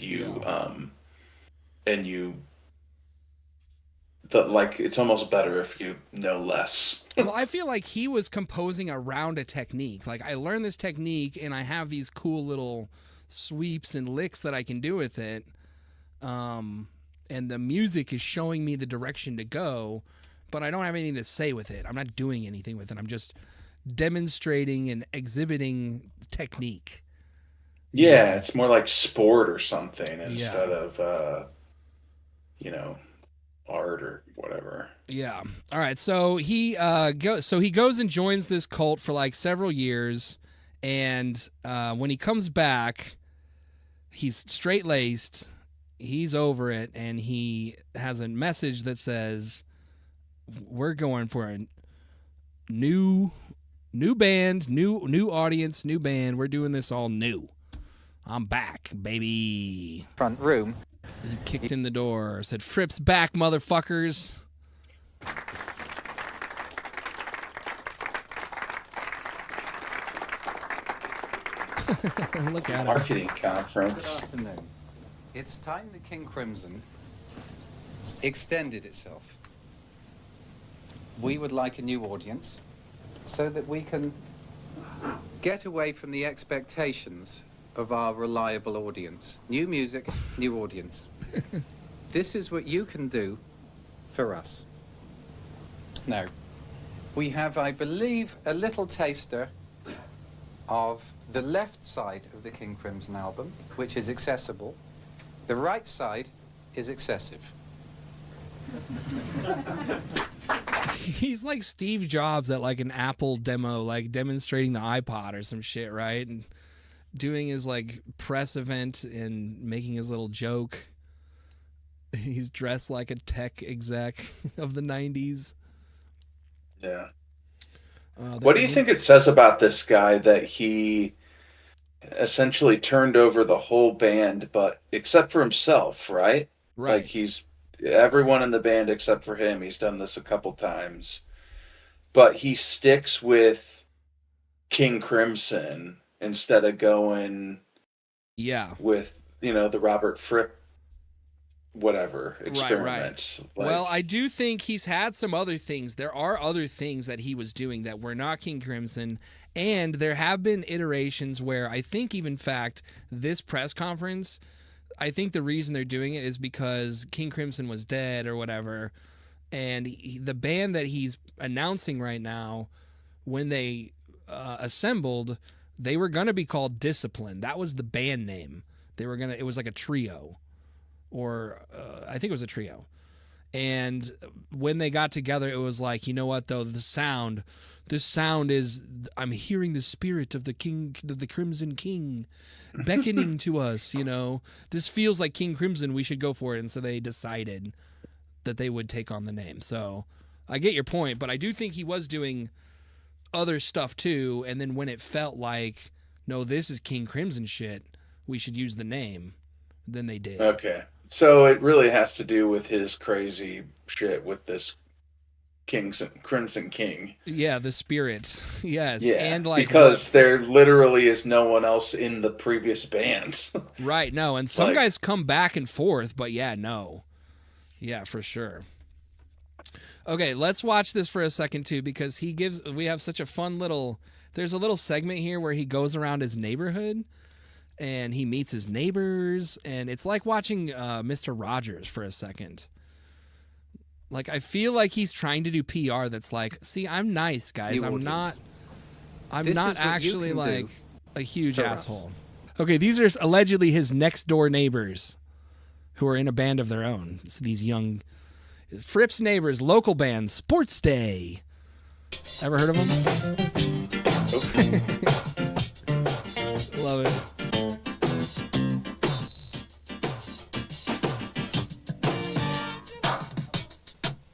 it's almost better if you know less. Well, I feel like he was composing around a technique. Like, I learned this technique, and I have these cool little sweeps and licks that I can do with it. And the music is showing me the direction to go, but I don't have anything to say with it. I'm not doing anything with it. I'm just demonstrating and exhibiting technique. Yeah, it's more like sport or something instead of art or whatever. Yeah. All right. So he goes and joins this cult for like several years, and when he comes back, he's straight-laced. He's over it, and he has a message that says, "We're going for a new band, new audience, new band. We're doing this all new. I'm back, baby." Front room. He kicked in the door, said, "Fripp's back, motherfuckers." Look at it. Marketing conference. Good afternoon. It's time the King Crimson extended itself. We would like a new audience so that we can get away from the expectations of our reliable audience. New music, new audience. This is what you can do for us. Now, we have, I believe, a little taster of the left side of the King Crimson album, which is accessible. The right side is excessive. He's like Steve Jobs at like an Apple demo, like demonstrating the iPod or some shit, right? And doing his like press event and making his little joke. He's dressed like a tech exec of the 90s. Yeah. What do you think it says about this guy that he essentially turned over the whole band, but except for himself, right? Right. Like, he's everyone in the band except for him. He's done this a couple times, but he sticks with King Crimson instead of going with the Robert Fripp experiment. Right. Well, I do think he's had some other things. There are other things that he was doing that were not King Crimson, and there have been iterations where I think, even in fact, this press conference, I think the reason they're doing it is because King Crimson was dead or whatever, and the band that he's announcing right now, when they assembled, they were going to be called Discipline. That was the band name. It was like a trio. Or I think it was a trio. And when they got together, it was like, you know what, though, this sound is, I'm hearing the spirit of the Crimson King beckoning to us, This feels like King Crimson, we should go for it. And so they decided that they would take on the name. So I get your point, but I do think he was doing other stuff too. And then when it felt like, no, this is King Crimson shit, we should use the name, then they did. Okay. So it really has to do with his crazy shit with this Crimson King. Yeah, the spirit. Yes. Yeah, and like because there literally is no one else in the previous band. Right, no, and some guys come back and forth, but yeah, no. Yeah, for sure. Okay, let's watch this for a second too, because we have such a fun there's a little segment here where he goes around his neighborhood and he meets his neighbors, and it's like watching Mr. Rogers for a second. Like, I feel like he's trying to do PR that's like, see, I'm nice, guys. I'm not actually like a huge asshole. Okay, these are allegedly his next door neighbors who are in a band of their own. So these young Fripp's neighbors, local band, Sports Day. Ever heard of them? Love it.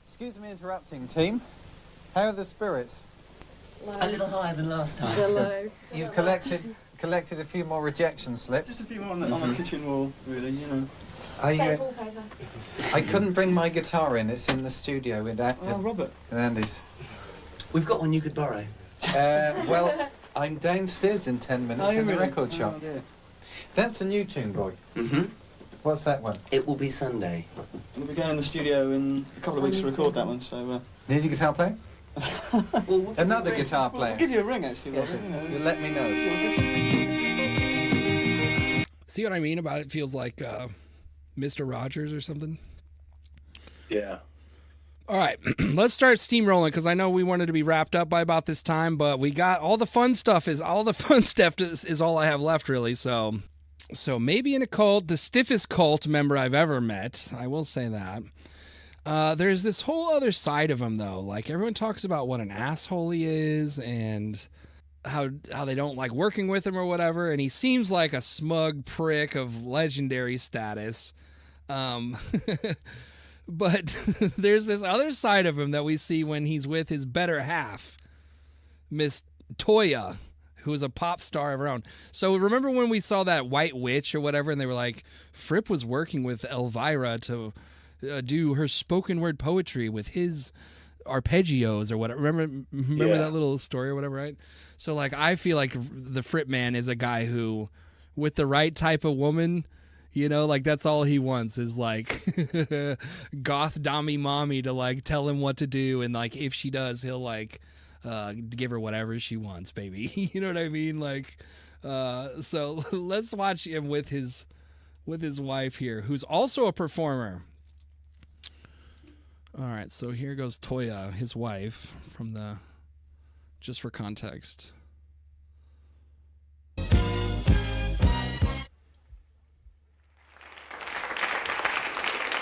Excuse me interrupting, team. How are the spirits? Low. A little higher than last time. They're low. You've collected a few more rejection slips. Just a few more on the kitchen wall, really, you know. I couldn't bring my guitar in. It's in the studio with Robert. Andy's. We've got one you could borrow. Well, I'm downstairs in 10 minutes in the record shop. Dear. That's a new tune, boy. Mm-hmm. What's that one? It will be Sunday. We'll be going in the studio in a couple of weeks to record that one, so... Need a guitar player? Another guitar player? I'll give you a ring, actually, Robert. You let me know. See what I mean about it? Feels like Mr. Rogers or something. Yeah. All right, let's start steamrolling, because I know we wanted to be wrapped up by about this time, but we got all the fun stuff is all I have left, really. So maybe in a cult, the stiffest cult member I've ever met, I will say that. There's this whole other side of him, though. Like, everyone talks about what an asshole he is and how they don't like working with him or whatever, and he seems like a smug prick of legendary status. But there's this other side of him that we see when he's with his better half, Miss Toya, who is a pop star of her own. So remember when we saw that White Witch or whatever, and they were like, Fripp was working with Elvira to do her spoken word poetry with his arpeggios or whatever. Remember that little story or whatever, right? So like, I feel like the Fripp man is a guy who, with the right type of woman, you know, like that's all he wants is like goth dommy mommy to like tell him what to do, and like if she does, he'll like give her whatever she wants, baby. You know what I mean? Like, so let's watch him with his wife here, who's also a performer. All right, so here goes Toya, his wife, just for context.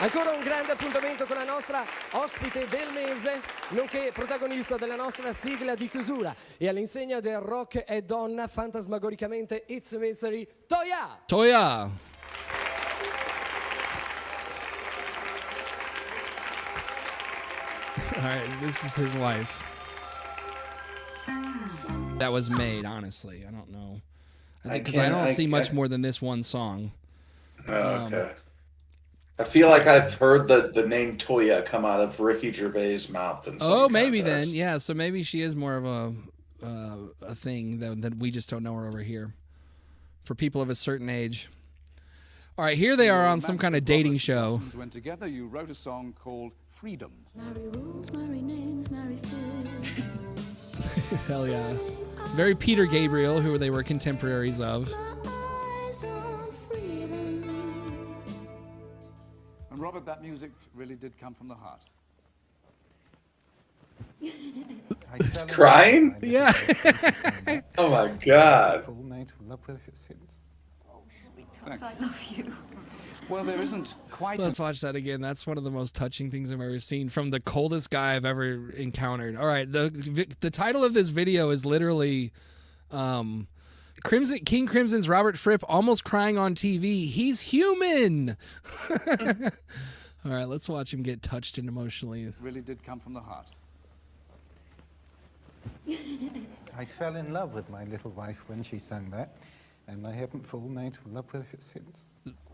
Ancora un grande appuntamento con la nostra ospite del mese, nonché protagonista della nostra sigla di chiusura. E all'insegna del rock e donna, fantasmagoricamente It's a Mystery, Toya! Toya! All right, this is his wife. That was made, honestly. I don't know. Because I don't see much more than this one song. Okay. I feel like I've heard the name Toya come out of Ricky Gervais' mouth. Maybe then. Yeah, so maybe she is more of a thing that we just don't know her over here. For people of a certain age. All right, here they are on some kind of dating show. When together you wrote a song called Freedom. Marry rules, marry names, marry food. Hell yeah. Very Peter Gabriel, who they were contemporaries of. And Robert, that music really did come from the heart. He's crying? Yeah. Oh my God. Oh, sweetheart, I love you. Well, there isn't quite. Let's watch that again. That's one of the most touching things I've ever seen from the coldest guy I've ever encountered. All right, the title of this video is literally King Crimson's Robert Fripp almost crying on TV. He's human. All right, let's watch him get touched and emotionally. It really did come from the heart. I fell in love with my little wife when she sang that. and I haven't fallen out of love with it since.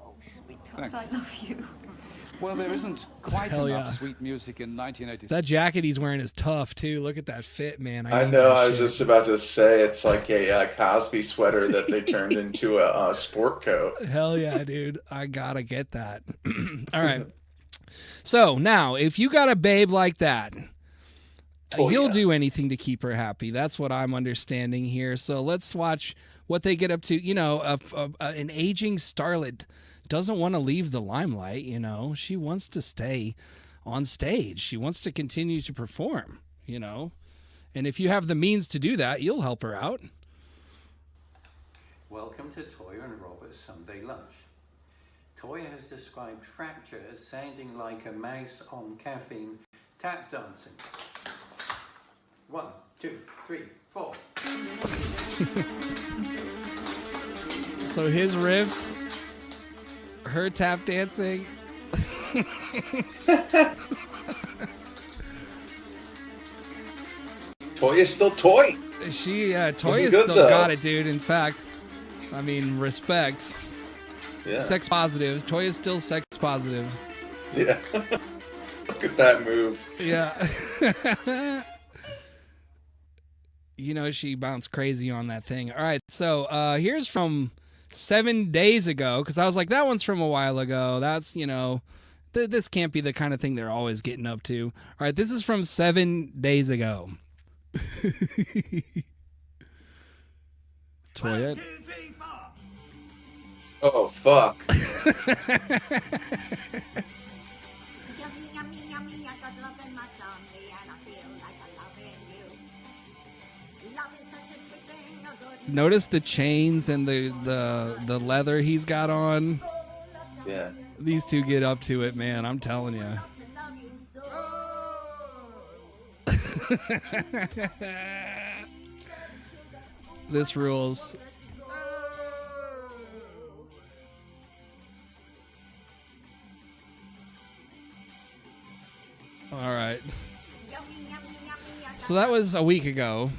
Oh, sweetheart, I love you. Well, there isn't quite Hell enough yeah. sweet music in 1986. That jacket he's wearing is tough too. Look at that fit, man. I need know. that I was shit. just about to say it's like a Cosby sweater that they turned into a sport coat. Hell yeah, dude. I gotta get that. All right. So now, if you got a babe like that, you'll do anything to keep her happy. That's what I'm understanding here. So let's watch what they get up to. You know, an aging starlet doesn't want to leave the limelight. You know, she wants to stay on stage. She wants to continue to perform, you know. And if you have the means to do that, you'll help her out. Welcome to Toya and Robert's Sunday Lunch. Toya has described fracture as sounding like a mouse on caffeine tap dancing. 1, 2, 3, 4. So his riffs, her tap dancing. Toya's still Toy. Toya's good, still though. got it, dude. In fact, I mean, respect. Yeah. Sex positives. Toya's still sex positive. Yeah. Look at that move. Yeah. You know, she bounced crazy on that thing. All right, so here's from 7 days ago, because I was like, that one's from a while ago. That's, you know, this can't be the kind of thing they're always getting up to. All right, this is from 7 days ago. Toya. Oh, fuck. Yummy, yummy, yummy, I got love in my tummy, and I feel like I'm loving you. Love is such a sweet thing, a good Notice the chains and the leather he's got on. Yeah. These two get up to it, man. I'm telling you. This rules. All right. So that was a week ago.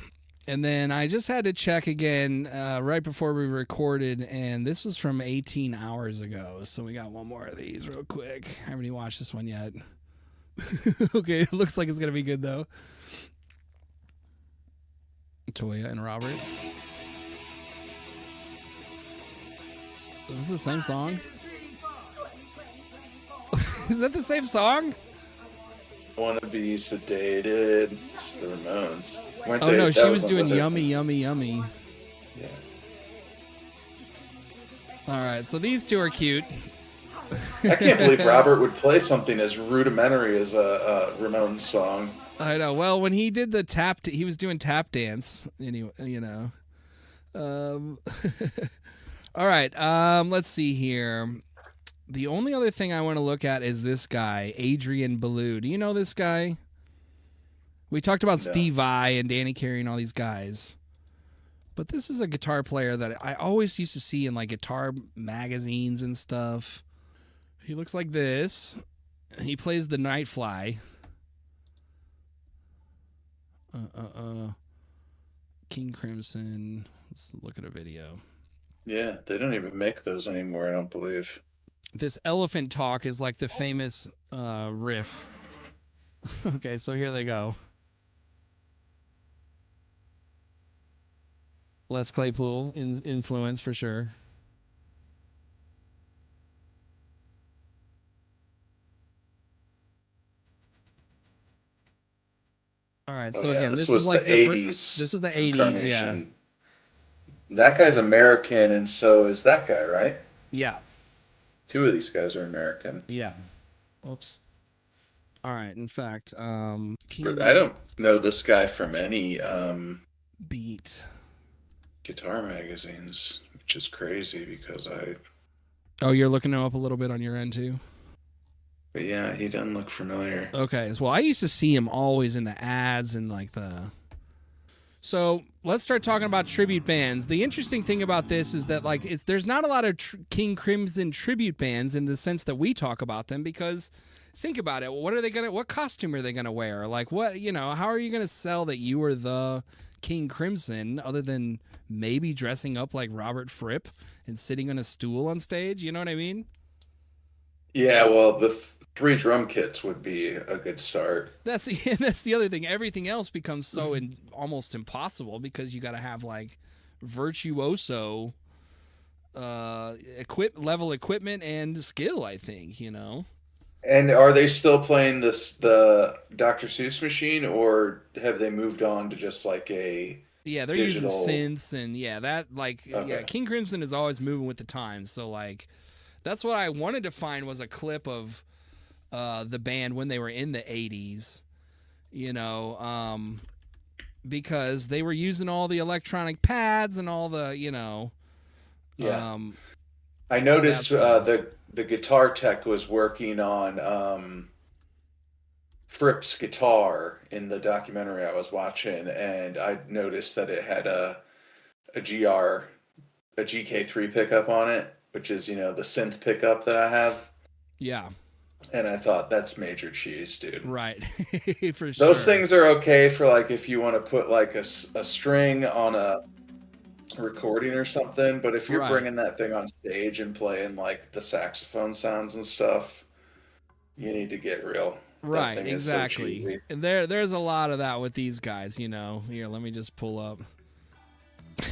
And then I just had to check again right before we recorded, and this was from 18 hours ago. So we got one more of these real quick. I haven't even watched this one yet. Okay, it looks like it's going to be good, though. Toya and Robert. Is this the same song? Is that the same song? Wanna be sedated. It's the Ramones. Weren't Oh they? no, That she was on doing the- yummy, yummy, yummy. Yeah. All right, so these two are cute. I can't believe Robert would play something as rudimentary as a Ramones song. I know. Well, when he did the tap, he was doing tap dance. Anyway, you know. All right. Let's see here. The only other thing I want to look at is this guy, Adrian Belew. Do you know this guy? We talked about Steve Vai and Danny Carey and all these guys. But this is a guitar player that I always used to see in like guitar magazines and stuff. He looks like this. He plays the Nightfly. King Crimson. Let's look at a video. Yeah, they don't even make those anymore, I don't believe. This Elephant Talk is like the famous riff. Okay, so here they go. Les Claypool influence for sure. All right, so again, this was is like the 80s. This is the 80s, yeah. incarnation. That guy's American, and so is that guy, right? Yeah. Two of these guys are American. Yeah. Oops. All right. In fact, I don't know this guy from any beat guitar magazines, which is crazy because Oh, you're looking him up a little bit on your end too. But yeah, he doesn't look familiar. Okay. Well, I used to see him always in the ads and like the. So let's start talking about tribute bands. The interesting thing about this is that there's not a lot of King Crimson tribute bands in the sense that we talk about them because think about it. What costume are they gonna wear? Like, what, how are you gonna sell that you were the King Crimson other than maybe dressing up like Robert Fripp and sitting on a stool on stage? You know what I mean? Yeah, well, the 3 drum kits would be a good start. That's the other thing. Everything else becomes so almost impossible because you got to have like virtuoso level equipment and skill, I think, And are they still playing the Dr. Seuss machine, or have they moved on to just like a they're digital... using synths and King Crimson is always moving with the times. So like that's what I wanted to find was a clip of the band when they were in the 80s, because they were using all the electronic pads and all the, I noticed the guitar tech was working on Fripp's guitar in the documentary I was watching, and I noticed that it had a GK3 pickup on it, which is, the synth pickup that I have. Yeah. And I thought, that's major cheese, dude. Right. For sure. Those things are okay for like if you want to put like a string on a recording or something, but if you're bringing that thing on stage and playing like the saxophone sounds and stuff, you need to get real. Right, exactly. So and there's a lot of that with these guys, Here, let me just pull up.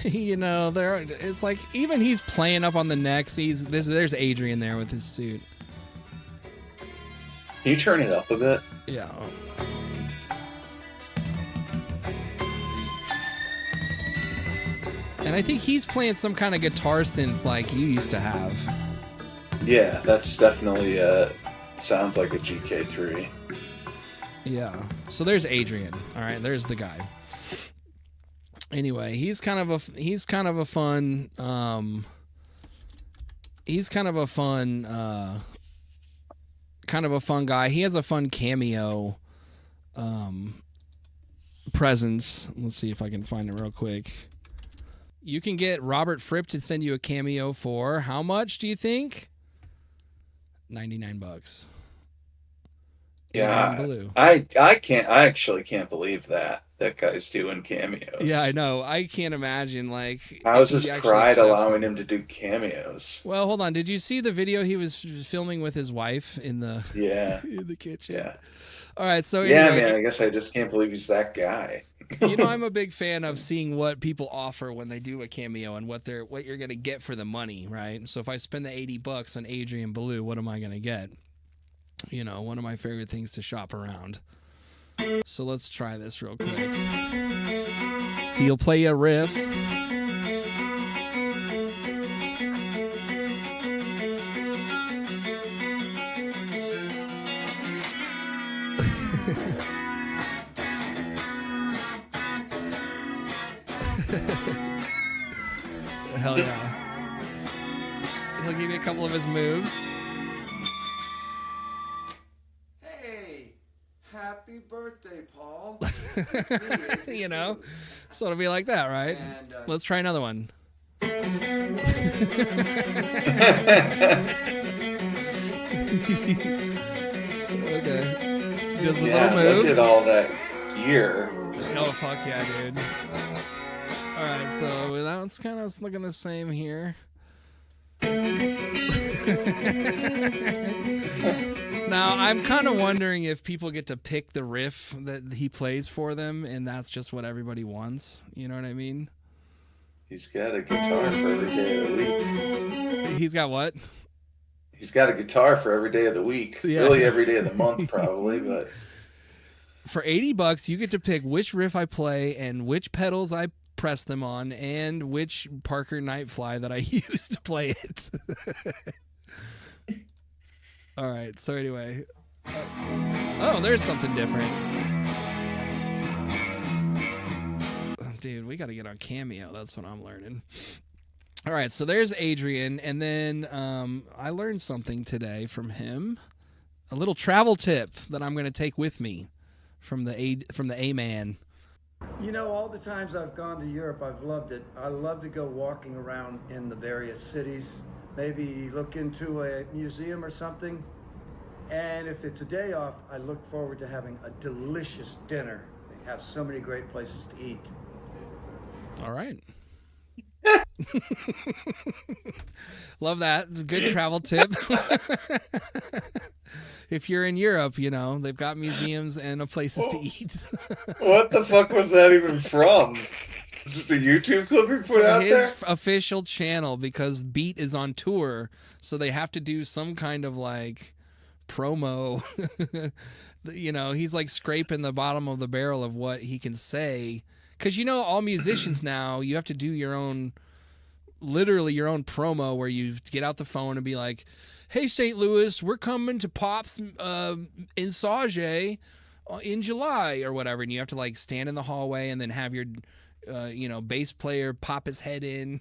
It's like even he's playing up on the necks. There's Adrian there with his suit. Can you turn it up a bit? Yeah. And I think he's playing some kind of guitar synth like you used to have. Yeah, that's definitely sounds like a GK3. Yeah. So there's Adrian. All right, there's the guy. Anyway, he's kind of a fun guy. He has a fun cameo presence. Let's see if I can find it real quick. You can get Robert Fripp to send you a cameo for how much do you think? $99. Yeah, Belew. I actually can't believe that guy's doing cameos. Yeah, I know. I can't imagine like how's his pride allowing him to do cameos? Well, hold on. Did you see the video he was filming with his wife in the in the kitchen? Yeah. All right, so anyway, man, I guess I just can't believe he's that guy. I'm a big fan of seeing what people offer when they do a cameo and what you're gonna get for the money, right? So if I spend the $80 on Adrian Belew, what am I gonna get? One of my favorite things to shop around. So let's try this real quick. He'll play a riff. Hell yeah. He'll give you a couple of his moves. Happy birthday, Paul. So it'll be like that, right? And, let's try another one. Okay. Does a little move. Look at all that gear. Oh, fuck yeah, dude. All right, so that's kind of looking the same here. Now, I'm kind of wondering if people get to pick the riff that he plays for them, and that's just what everybody wants. You know what I mean? He's got a guitar for every day of the week. He's got what? He's got a guitar for every day of the week. Yeah. Really every day of the month, probably, but... For $80, you get to pick which riff I play and which pedals I press them on and which Parker Nightfly that I use to play it. All right, so anyway. Oh, there's something different. Dude, we got to get on Cameo. That's what I'm learning. All right, so there's Adrian, and then I learned something today from him. A little travel tip that I'm going to take with me from the A-Man. All the times I've gone to Europe, I've loved it. I love to go walking around in the various cities. Maybe look into a museum or something. And if it's a day off, I look forward to having a delicious dinner. They have so many great places to eat. All right. Love that. Good travel tip. If you're in Europe, you know, they've got museums and places to eat. What the fuck was that even from? Is this a YouTube clip he put out there? His official channel, because Beat is on tour, so they have to do some kind of like promo. You know, he's like scraping the bottom of the barrel of what he can say. Because, you know, all musicians now, you have to do your own, literally your own promo where you get out the phone and be like, hey, St. Louis, we're coming to Pop's in Sauget in July or whatever. And you have to like stand in the hallway and then have your, you know, bass player pop his head in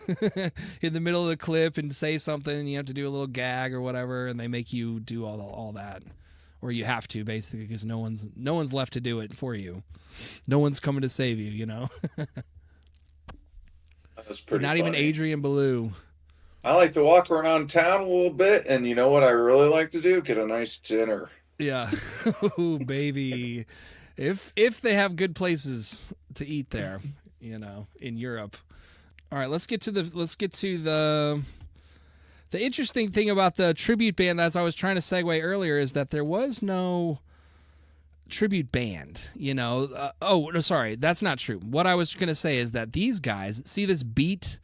the middle of the clip and say something. And you have to do a little gag or whatever. And they make you do all that. Or you have to, basically, because no one's left to do it for you. No one's coming to save you, you know? That's pretty Not even Adrian Belew. I like to walk around town a little bit, and you know what I really like to do? Get a nice dinner. Yeah. Ooh, baby. If they have good places to eat there, you know, in Europe. All right, let's get to the interesting thing about the tribute band, as I was trying to segue earlier, is that there was no tribute band, you know. Oh, no, sorry, that's not true. What I was going to say is that these guys, see this beat?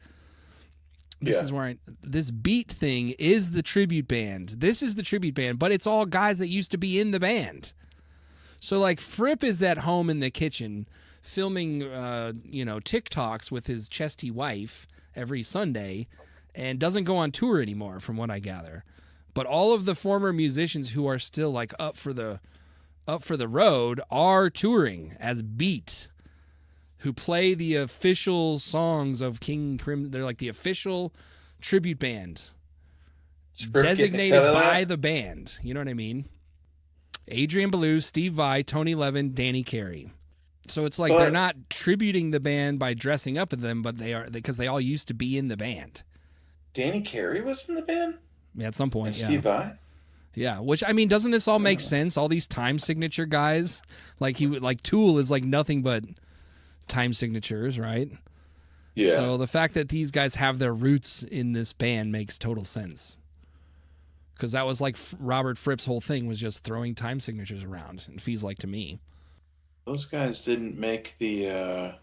This beat thing is the tribute band. This is the tribute band, but it's all guys that used to be in the band. So, like, Fripp is at home in the kitchen filming, you know, TikToks with his chesty wife every Sunday, and doesn't go on tour anymore, from what I gather. But all of the former musicians who are still like up for the road are touring as Beat, who play the official songs of King Crimson. They're like the official tribute band, designated by the band. You know what I mean? Adrian Belew, Steve Vai, Tony Levin, Danny Carey. So it's like they're not tributing the band by dressing up with them, but they are, because they all used to be in the band. Danny Carey was in the band? Yeah, at some point, and Steve Vai? Yeah, which, I mean, doesn't this all make sense? All these time signature guys, like Tool is like nothing but time signatures, right? Yeah. So the fact that these guys have their roots in this band makes total sense. Because that was like Robert Fripp's whole thing, was just throwing time signatures around, it feels like to me. Those guys didn't make the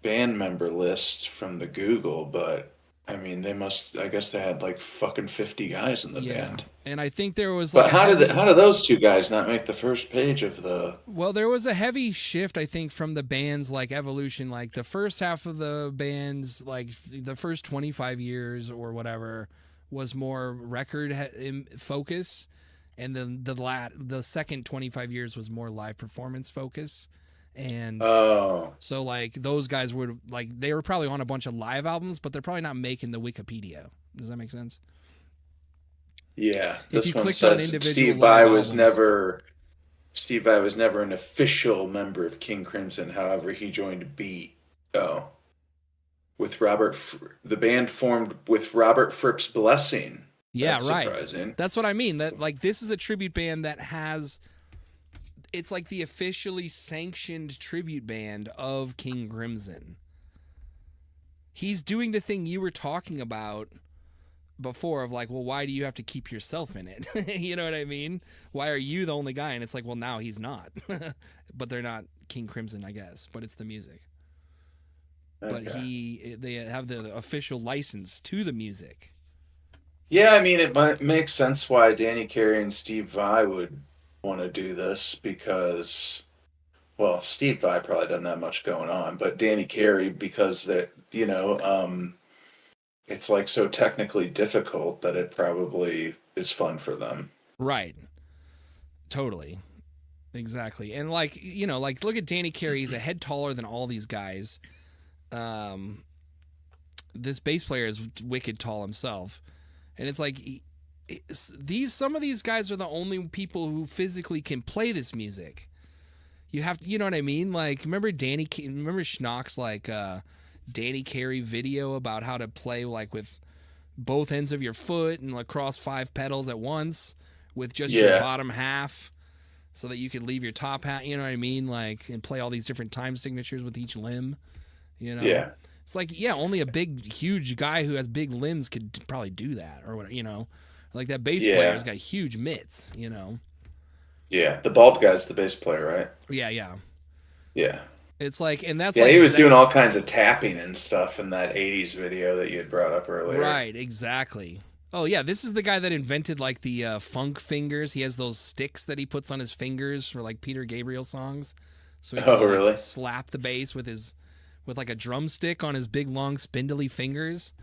band member list from the Google, but I mean, I guess they had like fucking 50 guys in the band. And I think there was But how did those two guys not make the first page of the... Well, there was a heavy shift, I think, from the band's like evolution. Like the first half of the band's, like the first 25 years or whatever, was more record focus. And then the second 25 years was more live performance focus. And so like those guys would, like, they were probably on a bunch of live albums, but they're probably not making the Wikipedia. Does that make sense? Yeah. If you one clicked says on individual Steve Vai was never an official member of King Crimson. However, he joined Beat. With the band formed with Robert Fripp's blessing. Yeah, That's right. surprising. That's what I mean. That, like, this is a tribute band that has, it's like the officially sanctioned tribute band of King Crimson. He's doing the thing you were talking about before of like, well, why do you have to keep yourself in it? You know what I mean? Why are you the only guy? And it's like, well, now he's not. But they're not King Crimson, I guess, but it's the music. But they have the official license to the music. Yeah, I mean, it might make sense why Danny Carey and Steve Vai would want to do this, because, well, Steve Vai probably doesn't have much going on, but Danny Carey, because that, you know, it's like so technically difficult that it probably is fun for them. Right. Totally. Exactly. And like, you know, like look at Danny Carey. He's a head taller than all these guys. This bass player is wicked tall himself. And it's like some of these guys are the only people who physically can play this music. You have to, you know what I mean? Like, remember Schnock's like Danny Carey video about how to play like with both ends of your foot and like cross 5 pedals at once, with just your bottom half so that you could leave your top half, you know what I mean? Like, and play all these different time signatures with each limb, you know? Yeah. It's like, only a big, huge guy who has big limbs could probably do that or whatever, you know? Like that bass player's got huge mitts, you know? Yeah, the bald guy's the bass player, right? Yeah, yeah. Yeah. It's like, and that's he was doing all kinds of tapping and stuff in that 80s video that you had brought up earlier. Right, exactly. Oh, yeah, this is the guy that invented, like, the funk fingers. He has those sticks that he puts on his fingers for, like, Peter Gabriel songs. So he can, really? Like, slap the bass with like, a drumstick on his big, long, spindly fingers.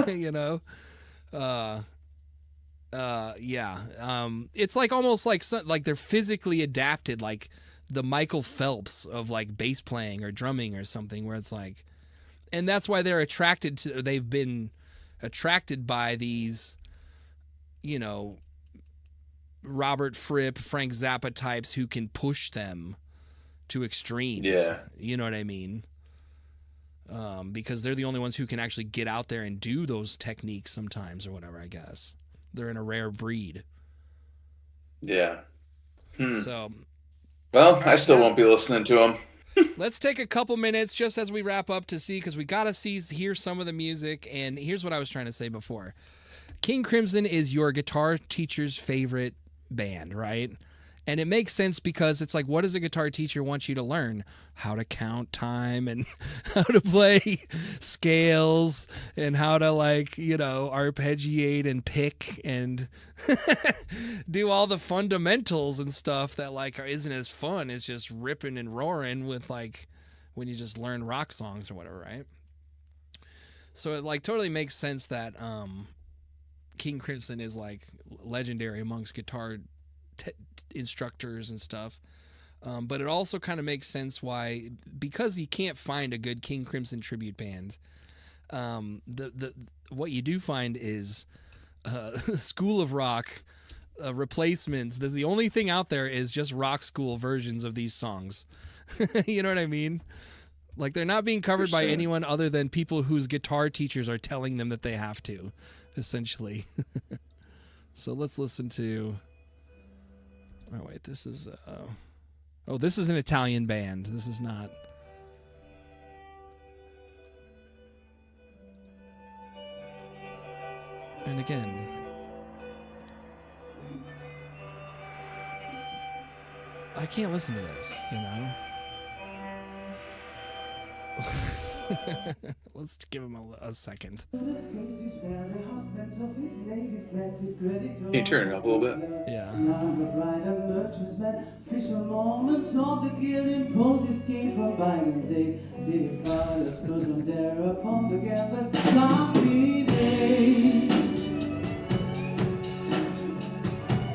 You know? It's, like, almost like they're physically adapted, like the Michael Phelps of, like, bass playing or drumming or something, where it's like... And that's why they've been attracted by these, you know, Robert Fripp, Frank Zappa types who can push them to extremes. Yeah. You know what I mean? Because they're the only ones who can actually get out there and do those techniques sometimes or whatever, I guess. They're in a rare breed. Yeah. So... Well, I still won't be listening to them. Let's take a couple minutes just as we wrap up to see, because we got to hear some of the music. And here's what I was trying to say before. King Crimson is your guitar teacher's favorite band, right? And it makes sense because it's like, what does a guitar teacher want you to learn? How to count time and how to play scales and how to, like, you know, arpeggiate and pick and do all the fundamentals and stuff that, like, isn't as fun as just ripping and roaring with, like, when you just learn rock songs or whatever, right? So it, like, totally makes sense that King Crimson is, like, legendary amongst guitar instructors and stuff, but it also kind of makes sense why, because you can't find a good King Crimson tribute band, what you do find is School of Rock replacements. The only thing out there is just rock school versions of these songs. You know what I mean? Like, they're not being covered by anyone other than people whose guitar teachers are telling them that they have to, essentially. So let's listen to... Oh, wait, this is... this is an Italian band. This is not... And again... I can't listen to this, you know? Let's give him a second. Can you turn it up a little bit? Yeah.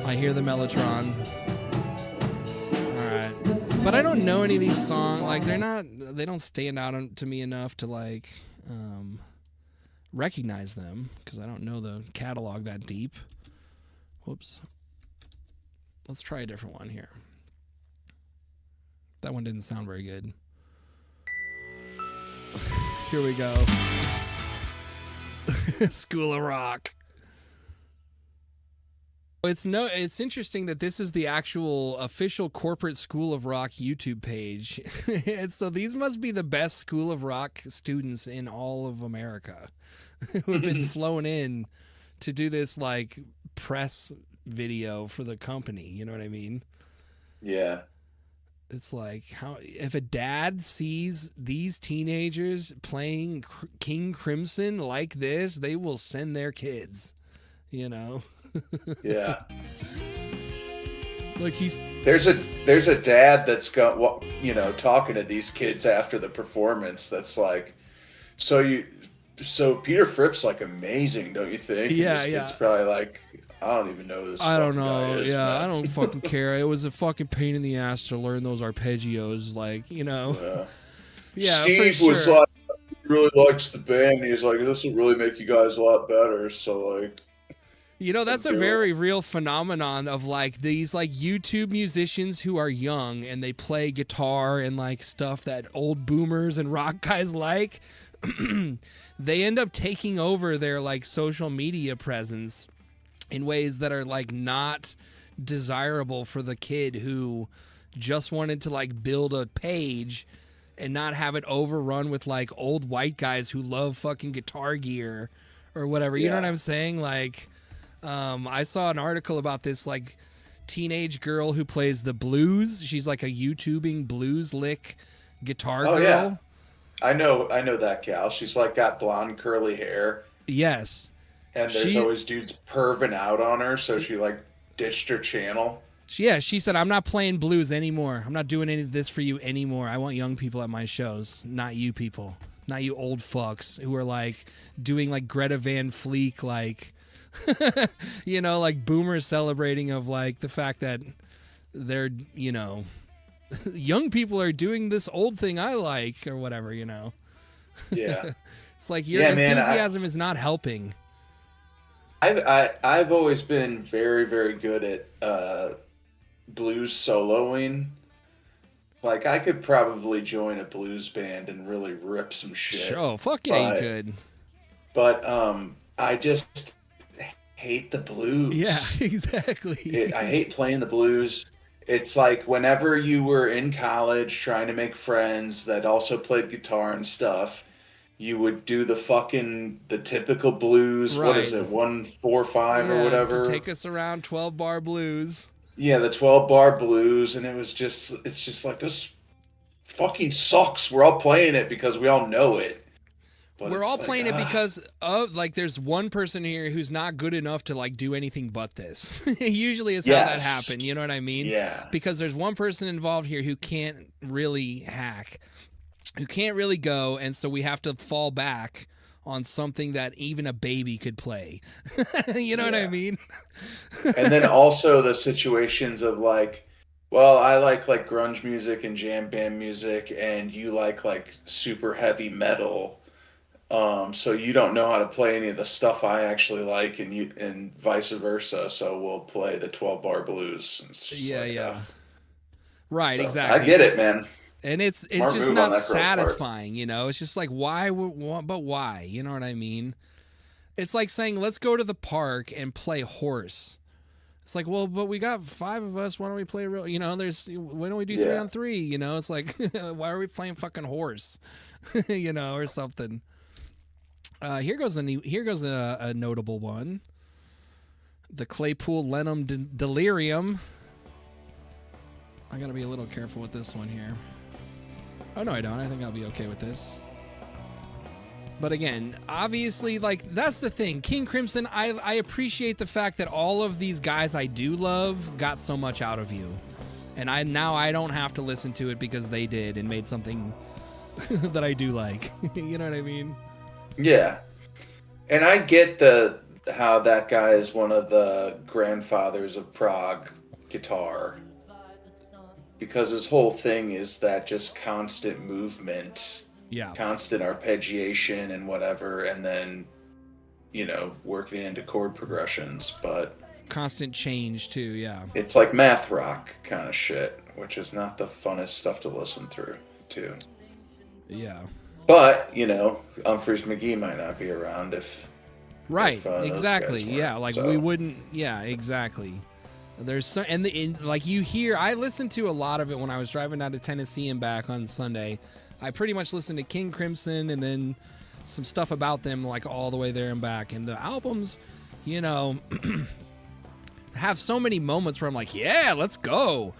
I hear the Mellotron. Alright. But I don't know any of these songs. Like, they don't stand out to me enough to, like, recognize them, because I don't know the catalog that deep. Whoops. Let's try a different one here. That one didn't sound very good. Here we go. School of Rock. It's interesting that this is the actual official corporate School of Rock YouTube page. And so these must be the best School of Rock students in all of America who have been flown in to do this, like, press video for the company. You know what I mean? Yeah. It's like, if a dad sees these teenagers playing King Crimson like this, they will send their kids, you know? Yeah. Like, there's a dad that's got, you know, talking to these kids after the performance that's like, so Peter Fripp's, like, amazing, don't you think? Yeah, and this kid's probably like, I don't even know who this I don't know. guy is, Yeah, man. I don't fucking care. It was a fucking pain in the ass to learn those arpeggios, like, you know. Yeah, Steve for was sure. like, he really likes the band. He's like, this will really make you guys a lot better. So, like, You know, that's a very real phenomenon of, like, these, like, YouTube musicians who are young and they play guitar and, like, stuff that old boomers and rock guys like. They end up taking over their, like, social media presence in ways that are like not desirable for the kid who just wanted to like build a page and not have it overrun with like old white guys who love fucking Guitar Gear or whatever. You know what I'm saying? Like, I saw an article about this like teenage girl who plays the blues. She's like a YouTubing blues lick guitar girl. Yeah. I know that gal. She's like got blonde curly hair. Yes. And there's always dudes perving out on her, so she like ditched her channel. Yeah, she said, I'm not playing blues anymore. I'm not doing any of this for you anymore. I want young people at my shows, not you people. Not you old fucks who are like doing like Greta Van Fleek, like, you know, like boomers celebrating of like the fact that they're, you know, young people are doing this old thing I like or whatever, you know. Yeah. It's like your enthusiasm is not helping. I've always been very, very good at blues soloing. Like, I could probably join a blues band and really rip some shit. Oh, fuck yeah, you could. But I just hate the blues. Yeah, exactly. I hate playing the blues. It's like whenever you were in college trying to make friends that also played guitar and stuff, you would do the typical blues. Right. What is it, 1-4-5 or whatever? To take us around 12-bar blues. Yeah, the 12-bar blues, and it's just like, this fucking sucks. We're all playing it because we all know it. But we're all playing it because of, like, there's one person here who's not good enough to, like, do anything but this. Usually is how that happened, you know what I mean? Yeah. Because there's one person involved here who can't really hack, who can't really go, and so we have to fall back on something that even a baby could play. You know what I mean? And then also the situations of like, well, I like grunge music and jam band music, and you like super heavy metal. So you don't know how to play any of the stuff I actually like, and vice versa. So we'll play the 12-bar blues. Yeah. Right, so exactly. I get it, man. And it's just not satisfying, you know? It's just like, why, but why? You know what I mean? It's like saying, let's go to the park and play horse. It's like, well, but we got 5 of us. Why don't we play real, you know, why don't we do 3-on-3? You know, it's like, why are we playing fucking horse? You know, or something. Here goes a notable one. The Claypool Lenham Delirium. I gotta be a little careful with this one here. Oh, no, I don't. I think I'll be okay with this. But again, obviously, like, that's the thing. King Crimson, I appreciate the fact that all of these guys I do love got so much out of you. And now I don't have to listen to it because they did and made something that I do like. You know what I mean? Yeah. And I get how that guy is one of the grandfathers of prog guitar. Because his whole thing is that just constant movement, constant arpeggiation and whatever, and then, you know, working into chord progressions, but... Constant change, too, yeah. It's like math rock kind of shit, which is not the funnest stuff to listen through, too. Yeah. But, you know, Humphreys McGee might not be around if... Right, exactly, yeah, like, we wouldn't... Yeah, exactly. There's so, like you hear, I listened to a lot of it when I was driving down to Tennessee and back on Sunday. I pretty much listened to King Crimson and then some stuff about them, like all the way there and back. And the albums, you know, have so many moments where I'm like, yeah, let's go.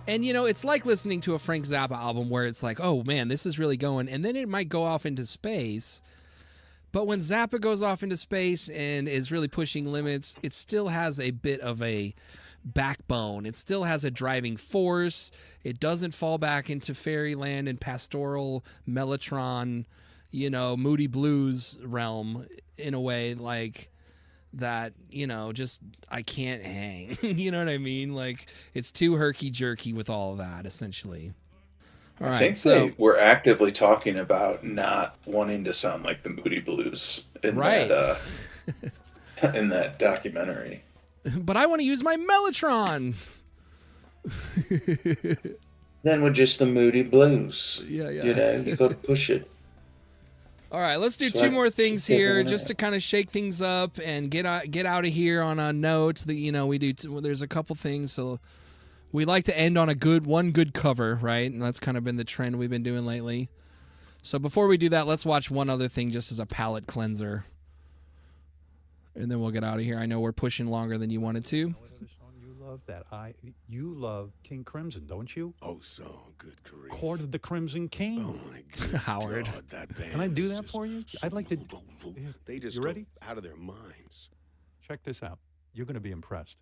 And, you know, it's like listening to a Frank Zappa album where it's like, oh man, this is really going. And then it might go off into space. But when Zappa goes off into space and is really pushing limits, it still has a bit of a backbone. It still has a driving force. It doesn't fall back into fairyland and pastoral Mellotron, you know, moody blues realm in a way like that, you know, just I can't hang. You know what I mean? Like, it's too herky-jerky with all of that, essentially. All right, think they were actively talking about not wanting to sound like the Moody Blues in in that documentary. But I want to use my Mellotron. Then with just the Moody Blues. Yeah. You know, you got to push it. All right, let's do So two I more things keep here, everyone just to kind of shake things up and get out of here on a note that we do. There's a couple things, so we like to end on one good cover, right? And that's kind of been the trend we've been doing lately. So before we do that, let's watch one other thing just as a palate cleanser, and then we'll get out of here. I know we're pushing longer than you wanted to. You love King Crimson, don't you? Oh, so good, Kareem. Court of the Crimson King. Oh my God, Howard. God, that band. Can I do that for you? I'd like to. They just You go ready? out of their minds. Check this out. You're going to be impressed.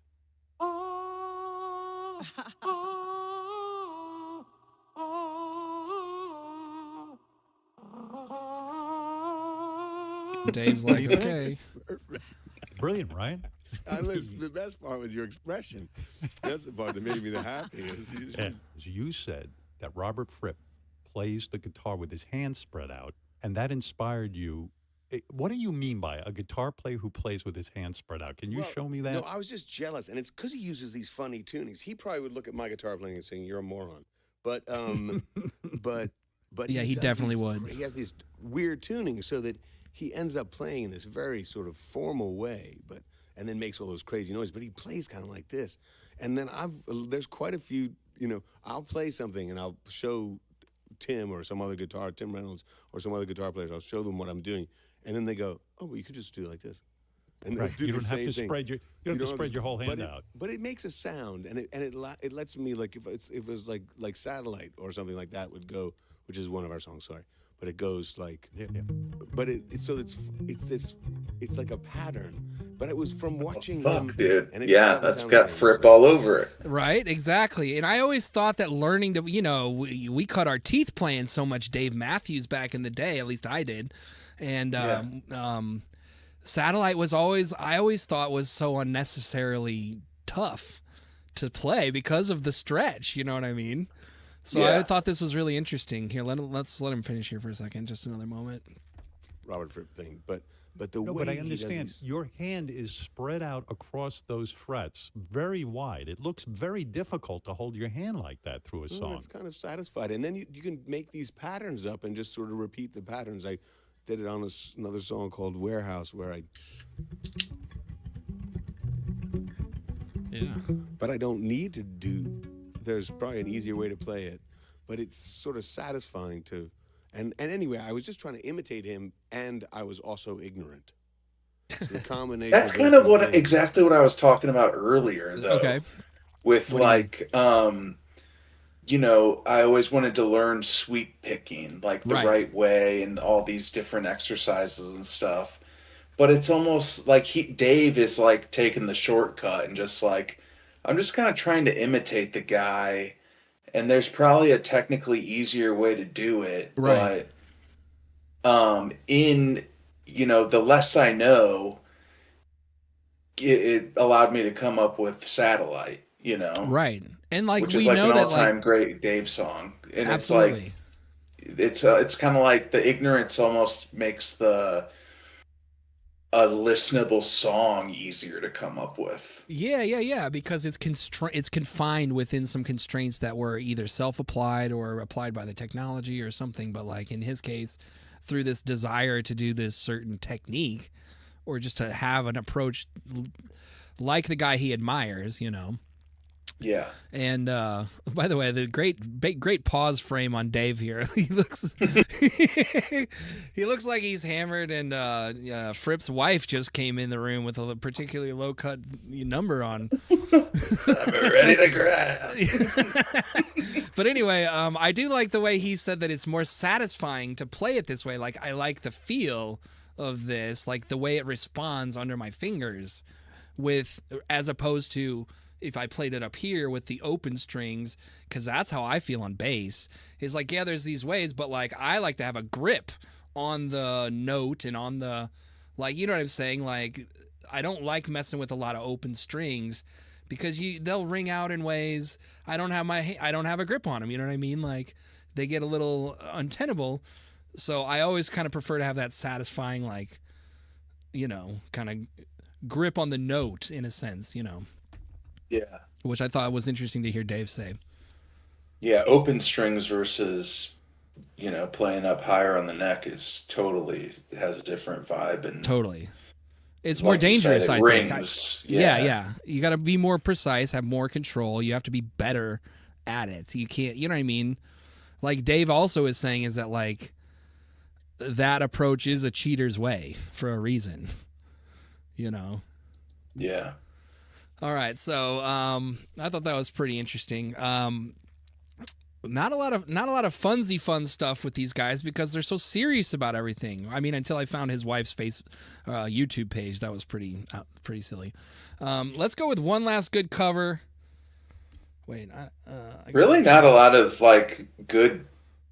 Dave's like, okay. Brilliant, right? Listen, the best part was your expression. That's the part that made me the happiest. You said that Robert Fripp plays the guitar with his hands spread out, and that inspired you. What do you mean by a guitar player who plays with his hands spread out? Can you show me that? No, I was just jealous, and it's because he uses these funny tunings. He probably would look at my guitar playing and saying, "You're a moron." But yeah, he definitely would. He has these weird tunings, so that he ends up playing in this very sort of formal way, and then makes all those crazy noises. But he plays kind of like this, and then there's quite a few. I'll play something and I'll show Tim or some other Tim Reynolds or some other guitar players. I'll show them what I'm doing, and then they go, "Oh, well, you could just do it like this." And right. do You the don't have same to thing. spread your whole hand out. But it makes a sound, and it lets me, like, if it was like Satellite or something like that would go, which is one of our songs. Sorry, but it goes like. Yeah. But it's like a pattern. But it was from watching Fuck, him. dude. And Yeah, that's got Fripp all over it. Right, exactly. And I always thought that learning to, we cut our teeth playing so much Dave Matthews back in the day. At least I did. And Satellite was I always thought was so unnecessarily tough to play because of the stretch. You know what I mean? So I thought this was really interesting. Here, let's let him finish here for a second. Just another moment. Robert Fripp thing, but the way but I understand your hand is spread out across those frets very wide. It looks very difficult to hold your hand like that through a song. It's kind of satisfied, and then you can make these patterns up and just sort of repeat the patterns. I did it on another song called Warehouse, where but I don't need to do. There's probably an easier way to play it, but it's sort of satisfying to. And anyway, I was just trying to imitate him, and I was also ignorant. The combination. That's kind of exactly what I was talking about earlier, though. Okay. With I always wanted to learn sweep picking, like the right way, and all these different exercises and stuff. But it's almost like Dave is like taking the shortcut and just like, I'm just kind of trying to imitate the guy. And there's probably a technically easier way to do it, right. But the less I know, it allowed me to come up with Satellite, right? And which is like an all-time great Dave song, and absolutely. it's kind of like the ignorance almost makes a listenable song easier to come up with. Yeah, because it's confined within some constraints that were either self-applied or applied by the technology or something, but like in his case, through this desire to do this certain technique or just to have an approach like the guy he admires, Yeah. And by the way, the great pause frame on Dave here. He looks like he's hammered, and Fripp's wife just came in the room with a particularly low cut number on. I'm ready to cry. But anyway, I do like the way he said that it's more satisfying to play it this way. Like, I like the feel of this, like the way it responds under my fingers, as opposed to if I played it up here with the open strings, because that's how I feel on bass. Is like, yeah, there's these ways, but like I like to have a grip on the note and on the, like, you know what I'm saying? Like, I don't like messing with a lot of open strings because they'll ring out in ways I don't have a grip on them. You know what I mean? Like, they get a little untenable. So I always kind of prefer to have that satisfying, like, kind of grip on the note in a sense, Yeah. Which I thought was interesting to hear Dave say. Yeah, open strings versus playing up higher on the neck is totally has a different vibe. And totally. It's like more you dangerous, said, I rings. think. Yeah. You got to be more precise, have more control. You have to be better at it. You can't, you know what I mean? Like Dave also is saying is that like that approach is a cheater's way for a reason, Yeah. All right. So, I thought that was pretty interesting. Not a lot of funsy fun stuff with these guys because they're so serious about everything. I mean, until I found his wife's YouTube page, that was pretty silly. Let's go with one last good cover. Wait, really not a lot of like good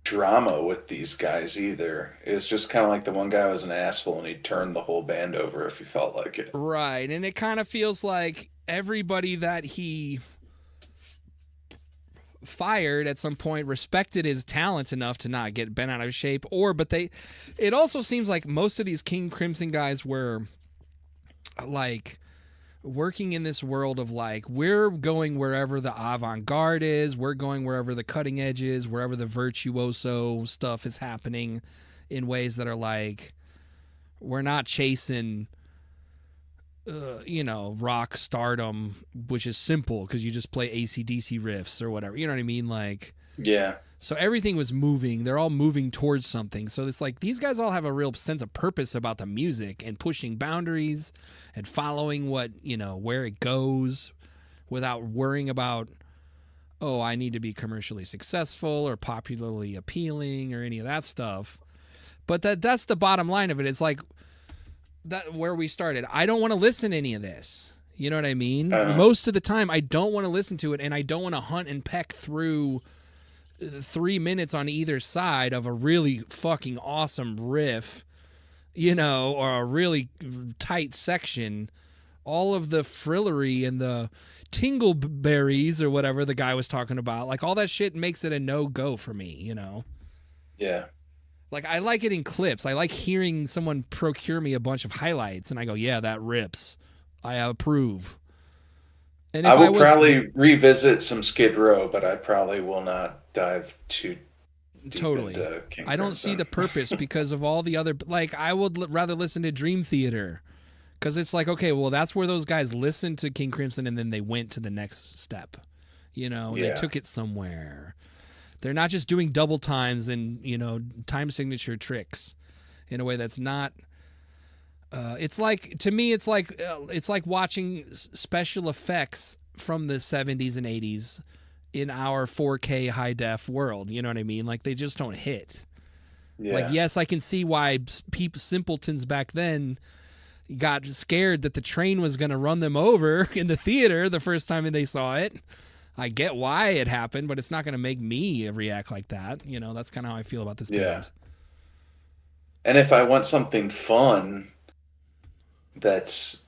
drama with these guys either. It's just kind of like the one guy was an asshole and he turned the whole band over if he felt like it. Right, and it kind of feels like everybody that he fired at some point respected his talent enough to not get bent out of shape, it also seems like most of these King Crimson guys were like working in this world of like, we're going wherever the avant-garde is, we're going wherever the cutting edge is, wherever the virtuoso stuff is happening in ways that are like, we're not chasing rock stardom, which is simple because you just play AC/DC riffs or whatever. You know what I mean? Like, yeah. So everything was moving. They're all moving towards something. So it's like these guys all have a real sense of purpose about the music and pushing boundaries and following what, where it goes without worrying about, oh, I need to be commercially successful or popularly appealing or any of that stuff. But that's the bottom line of it. It's like, that where we started. I don't want to listen to any of this. You know what I mean? Most of the time, I don't want to listen to it, and I don't want to hunt and peck through 3 minutes on either side of a really fucking awesome riff, or a really tight section. All of the frillery and the tingleberries or whatever the guy was talking about, like all that shit makes it a no-go for me, Yeah. Like, I like it in clips. I like hearing someone procure me a bunch of highlights, and I go, yeah, that rips. I approve. And if I will probably revisit some Skid Row, but I probably will not dive too deep into King I don't Crimson. see the purpose because of all the other... Like, I would rather listen to Dream Theater because it's like, okay, well, that's where those guys listened to King Crimson and then they went to the next step. They took it somewhere. They're not just doing double times and, time signature tricks in a way that's not, it's like, to me, it's like watching special effects from the 70s and 80s in our 4K high def world. You know what I mean? Like, they just don't hit. Yeah. Like, yes, I can see why simpletons back then got scared that the train was going to run them over in the theater the first time they saw it. I get why it happened, but it's not going to make me react like that. That's kind of how I feel about this band. And if I want something fun that's,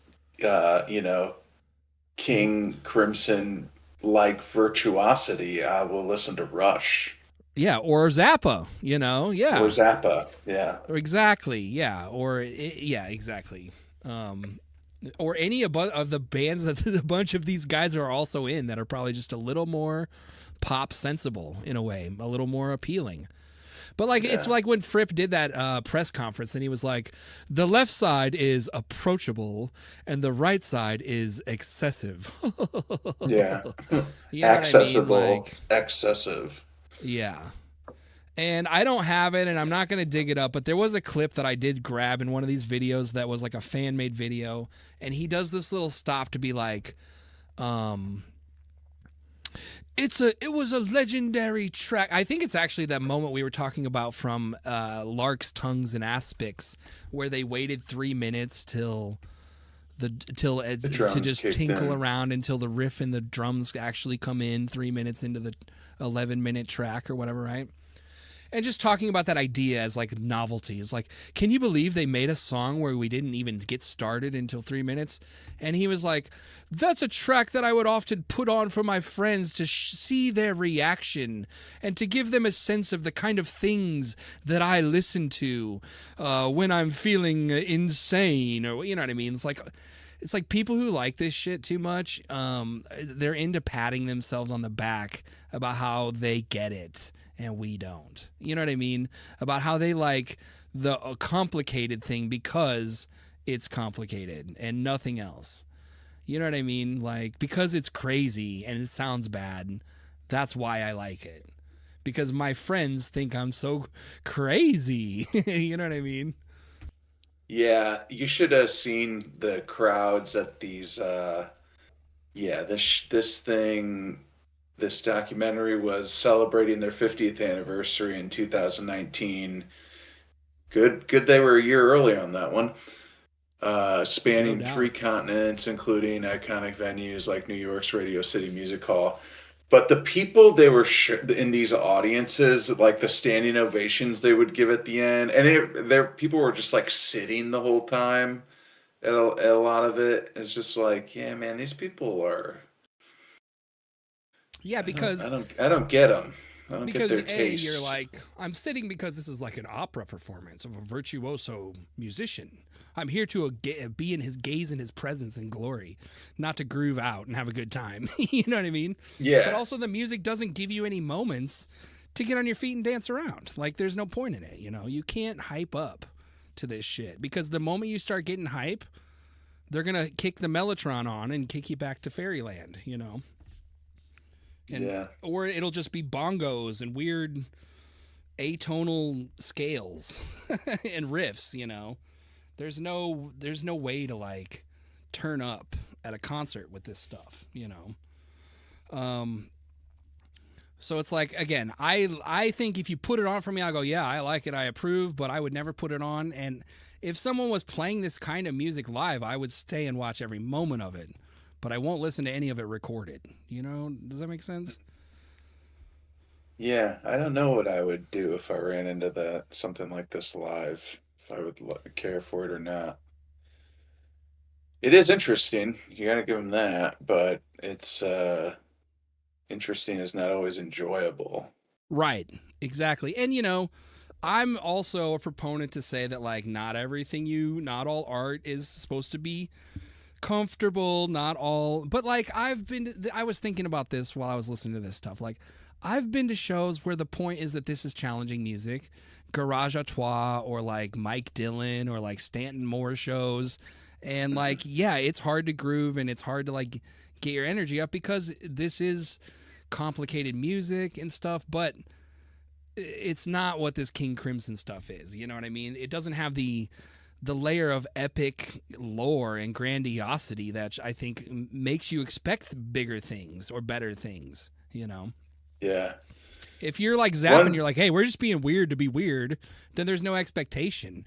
King Crimson like virtuosity, I will listen to Rush. Yeah, or Zappa, yeah. Or Zappa, yeah. Exactly, yeah. Exactly. Or any of the bands that a bunch of these guys are also in that are probably just a little more pop sensible in a way, a little more appealing. But like it's like when Fripp did that press conference and he was like, the left side is approachable and the right side is excessive. Yeah. Accessible, I mean? Excessive. Yeah. And I don't have it, and I'm not going to dig it up, but there was a clip that I did grab in one of these videos that was like a fan-made video, and he does this little stop to be like, it was a legendary track. I think it's actually that moment we were talking about from Lark's Tongues and Aspics, where they waited 3 minutes to just tinkle around until the riff and the drums actually come in 3 minutes into the 11-minute track or whatever, right? And just talking about that idea as like novelty. It's like, can you believe they made a song where we didn't even get started until 3 minutes? And he was like, that's a track that I would often put on for my friends to see their reaction and to give them a sense of the kind of things that I listen to when I'm feeling insane, or you know what I mean? It's like, it's like people who like this shit too much, they're into patting themselves on the back about how they get it and we don't. You know what I mean? About how they like the complicated thing because it's complicated and nothing else. You know what I mean? Like, because it's crazy and it sounds bad, that's why I like it. Because my friends think I'm so crazy. You know what I mean? Yeah, you should have seen the crowds at these. This documentary was celebrating their 50th anniversary in 2019. Good, they were a year early on that one. Spanning No doubt. 3 continents, including iconic venues like New York's Radio City Music Hall. But the people they were in these audiences, like the standing ovations they would give at the end, and people were just like sitting the whole time. At a lot of it, it's just like, yeah, man, these people are. Yeah, because I don't get them. I don't get their taste. you're like, I'm sitting because this is like an opera performance of a virtuoso musician. I'm here to be in his gaze and his presence and glory, not to groove out and have a good time. You know what I mean? Yeah. But also the music doesn't give you any moments to get on your feet and dance around. Like, there's no point in it, you know? You can't hype up to this shit because the moment you start getting hype, they're going to kick the Mellotron on and kick you back to fairyland, you know? And, or it'll just be bongos and weird atonal scales and riffs, you know? There's no way to like turn up at a concert with this stuff, you know? So it's like, again, I think if you put it on for me, I'll go, yeah, I like it, I approve, but I would never put it on. And if someone was playing this kind of music live, I would stay and watch every moment of it, but I won't listen to any of it recorded. You know, does that make sense? Yeah, I don't know what I would do if I ran into something like this live. If I would care for it or not. It is interesting. You got to give them that, but it's interesting is not always enjoyable. Right. Exactly. And you know, I'm also a proponent to say that like not all art is supposed to be comfortable, not all, but like I was thinking about this while I was listening to this stuff. Like, I've been to shows where the point is that this is challenging music, Garage à Trois or like Mike Dillon or like Stanton Moore shows. And like, yeah, it's hard to groove and it's hard to like get your energy up because this is complicated music and stuff, but it's not what this King Crimson stuff is. You know what I mean? It doesn't have the layer of epic lore and grandiosity that I think makes you expect bigger things or better things, you know? Yeah. If you're like zapping, you're like, hey, we're just being weird to be weird, then there's no expectation.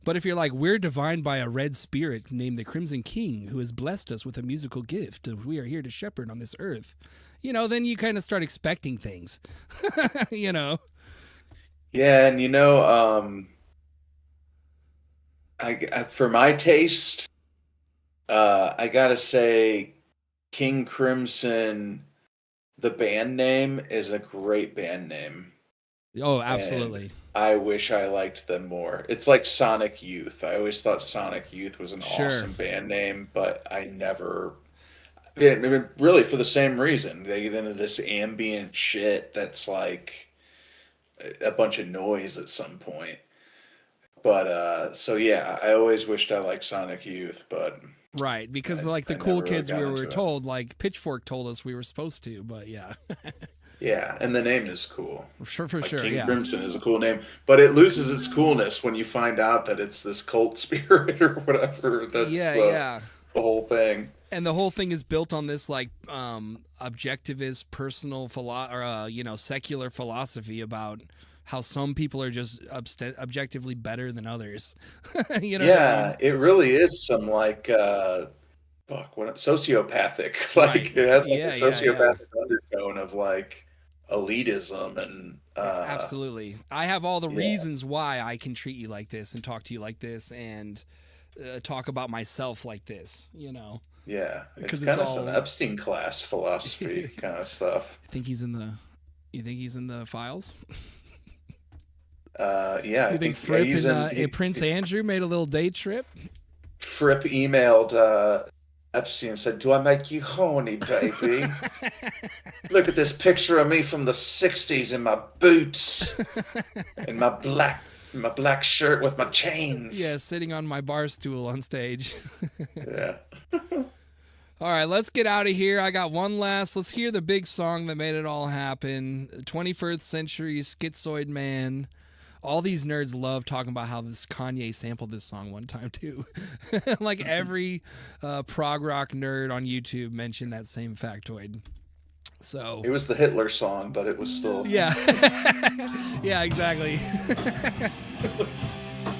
But if you're like, we're divined by a red spirit named the Crimson King who has blessed us with a musical gift, we are here to shepherd on this earth, you know, then you kind of start expecting things, you know? Yeah, and you know, I for my taste, I gotta say, King Crimson, the band name is a great band name. Oh, absolutely. And I wish I liked them more. It's like Sonic Youth. I always thought Sonic Youth was an awesome band name, but I never. Really, for the same reason, they get into this ambient shit that's like a bunch of noise at some point. But so yeah, I always wished I liked Sonic Youth, but right, because like the cool kids we were told, like Pitchfork told us we were supposed to, but yeah. Yeah, and the name is cool. For like sure, King yeah. Crimson is a cool name, but it loses its coolness when you find out that it's this cult spirit or whatever. That's the whole thing. And the whole thing is built on this like objectivist, personal, secular philosophy about how some people are just objectively better than others. You know? Yeah, what I mean? it really is some like sociopathic. Like Right. it has like a sociopathic undertone of like elitism and absolutely. I have all the reasons why I can treat you like this and talk to you like this and talk about myself like this, you know. Yeah, because it's kind of some Epstein class philosophy kind of stuff. You think he's in the files? Yeah. You think Fripp and Prince Andrew made a little day trip? Fripp emailed Epstein and said, "Do I make you horny, baby? Look at this picture of me from the 60s in my boots and my black shirt with my chains." Yeah, sitting on my bar stool on stage. Yeah. All right, let's get out of here. I got one last. Let's hear the big song that made it all happen. 21st Century Schizoid Man. All these nerds love talking about how this Kanye sampled this song one time too. Like every prog rock nerd on YouTube mentioned that same factoid. So it was the Hitler song, but it was still yeah. Yeah, exactly.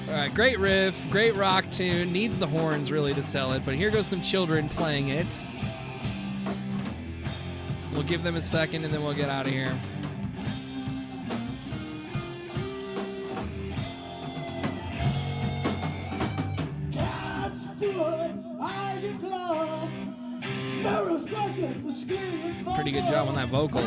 All right, great riff, great rock tune. Needs the horns really to sell it, but here goes some children playing it. We'll give them a second and then we'll get out of here. Pretty good job on that vocal.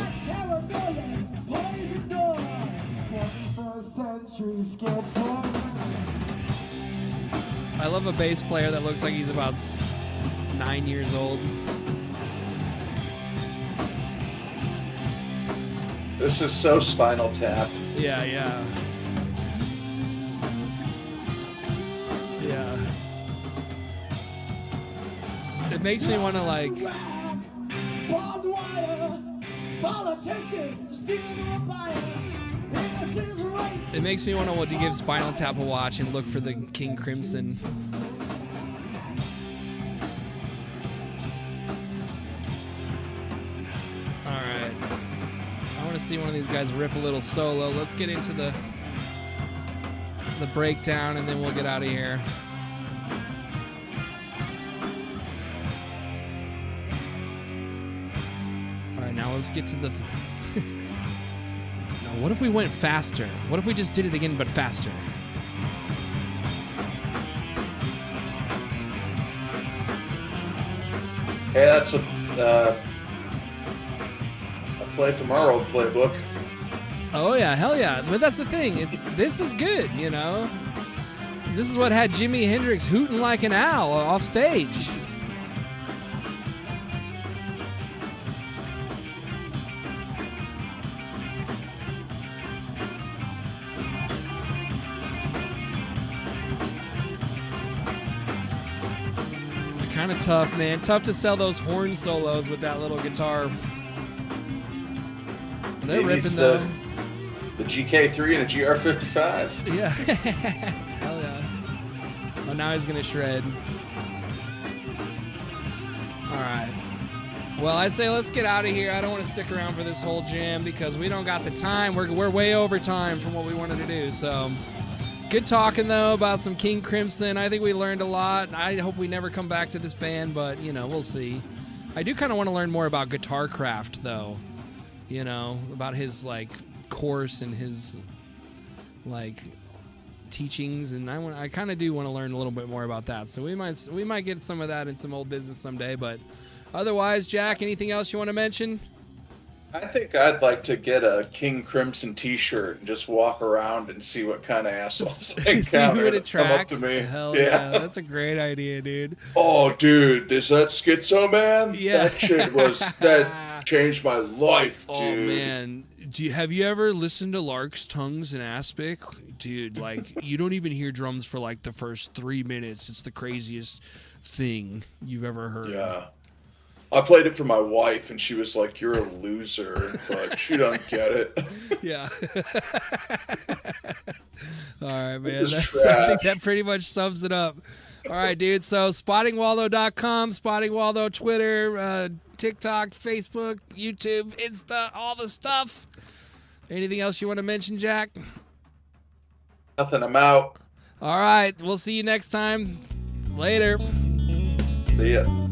I love a bass player that looks like he's about 9 years old. This is so Spinal Tap. Yeah, yeah. Yeah. It makes me want to like... It makes me want to give Spinal Tap a watch and look for the King Crimson. All right. I want to see one of these guys rip a little solo. Let's get into the breakdown and then we'll get out of here. All right, now let's get to the... What if we went faster? What if we just did it again but faster? Hey, that's a play from our old playbook. Oh yeah, hell yeah! But that's the thing. This is good, you know. This is what had Jimi Hendrix hooting like an owl off stage. Kind of tough, man. Tough to sell those horn solos with that little guitar. They're ripping though. The GK3 and a GR55. Yeah. Hell yeah. Oh, now he's gonna shred. All right. Well, I say let's get out of here. I don't want to stick around for this whole jam because we don't got the time. We're way over time from what we wanted to do. So. Good talking, though, about some King Crimson. I think we learned a lot. I hope we never come back to this band, but, you know, we'll see. I do kind of want to learn more about guitar craft, though. You know, about his, like, course and his, like, teachings. And I kind of do want to learn a little bit more about that. So we might get some of that in some old business someday. But otherwise, Jack, anything else you want to mention? I think I'd like to get a King Crimson t-shirt and just walk around and see what kind of assholes I encounter that come up to me. Hell yeah, that's a great idea, dude. Oh, dude, is that Schizo Man? Yeah. That shit that changed my life, dude. Oh, man. Have you ever listened to Lark's Tongues and Aspic? Dude, like, you don't even hear drums for, like, the first 3 minutes. It's the craziest thing you've ever heard. Yeah. I played it for my wife, and she was like, "You're a loser," but she don't get it. Yeah. All right, man. I think that pretty much sums it up. All right, dude. So, spottingwaldo.com, Spotting Waldo, Twitter, TikTok, Facebook, YouTube, Insta, all the stuff. Anything else you want to mention, Jack? Nothing. I'm out. All right. We'll see you next time. Later. See ya.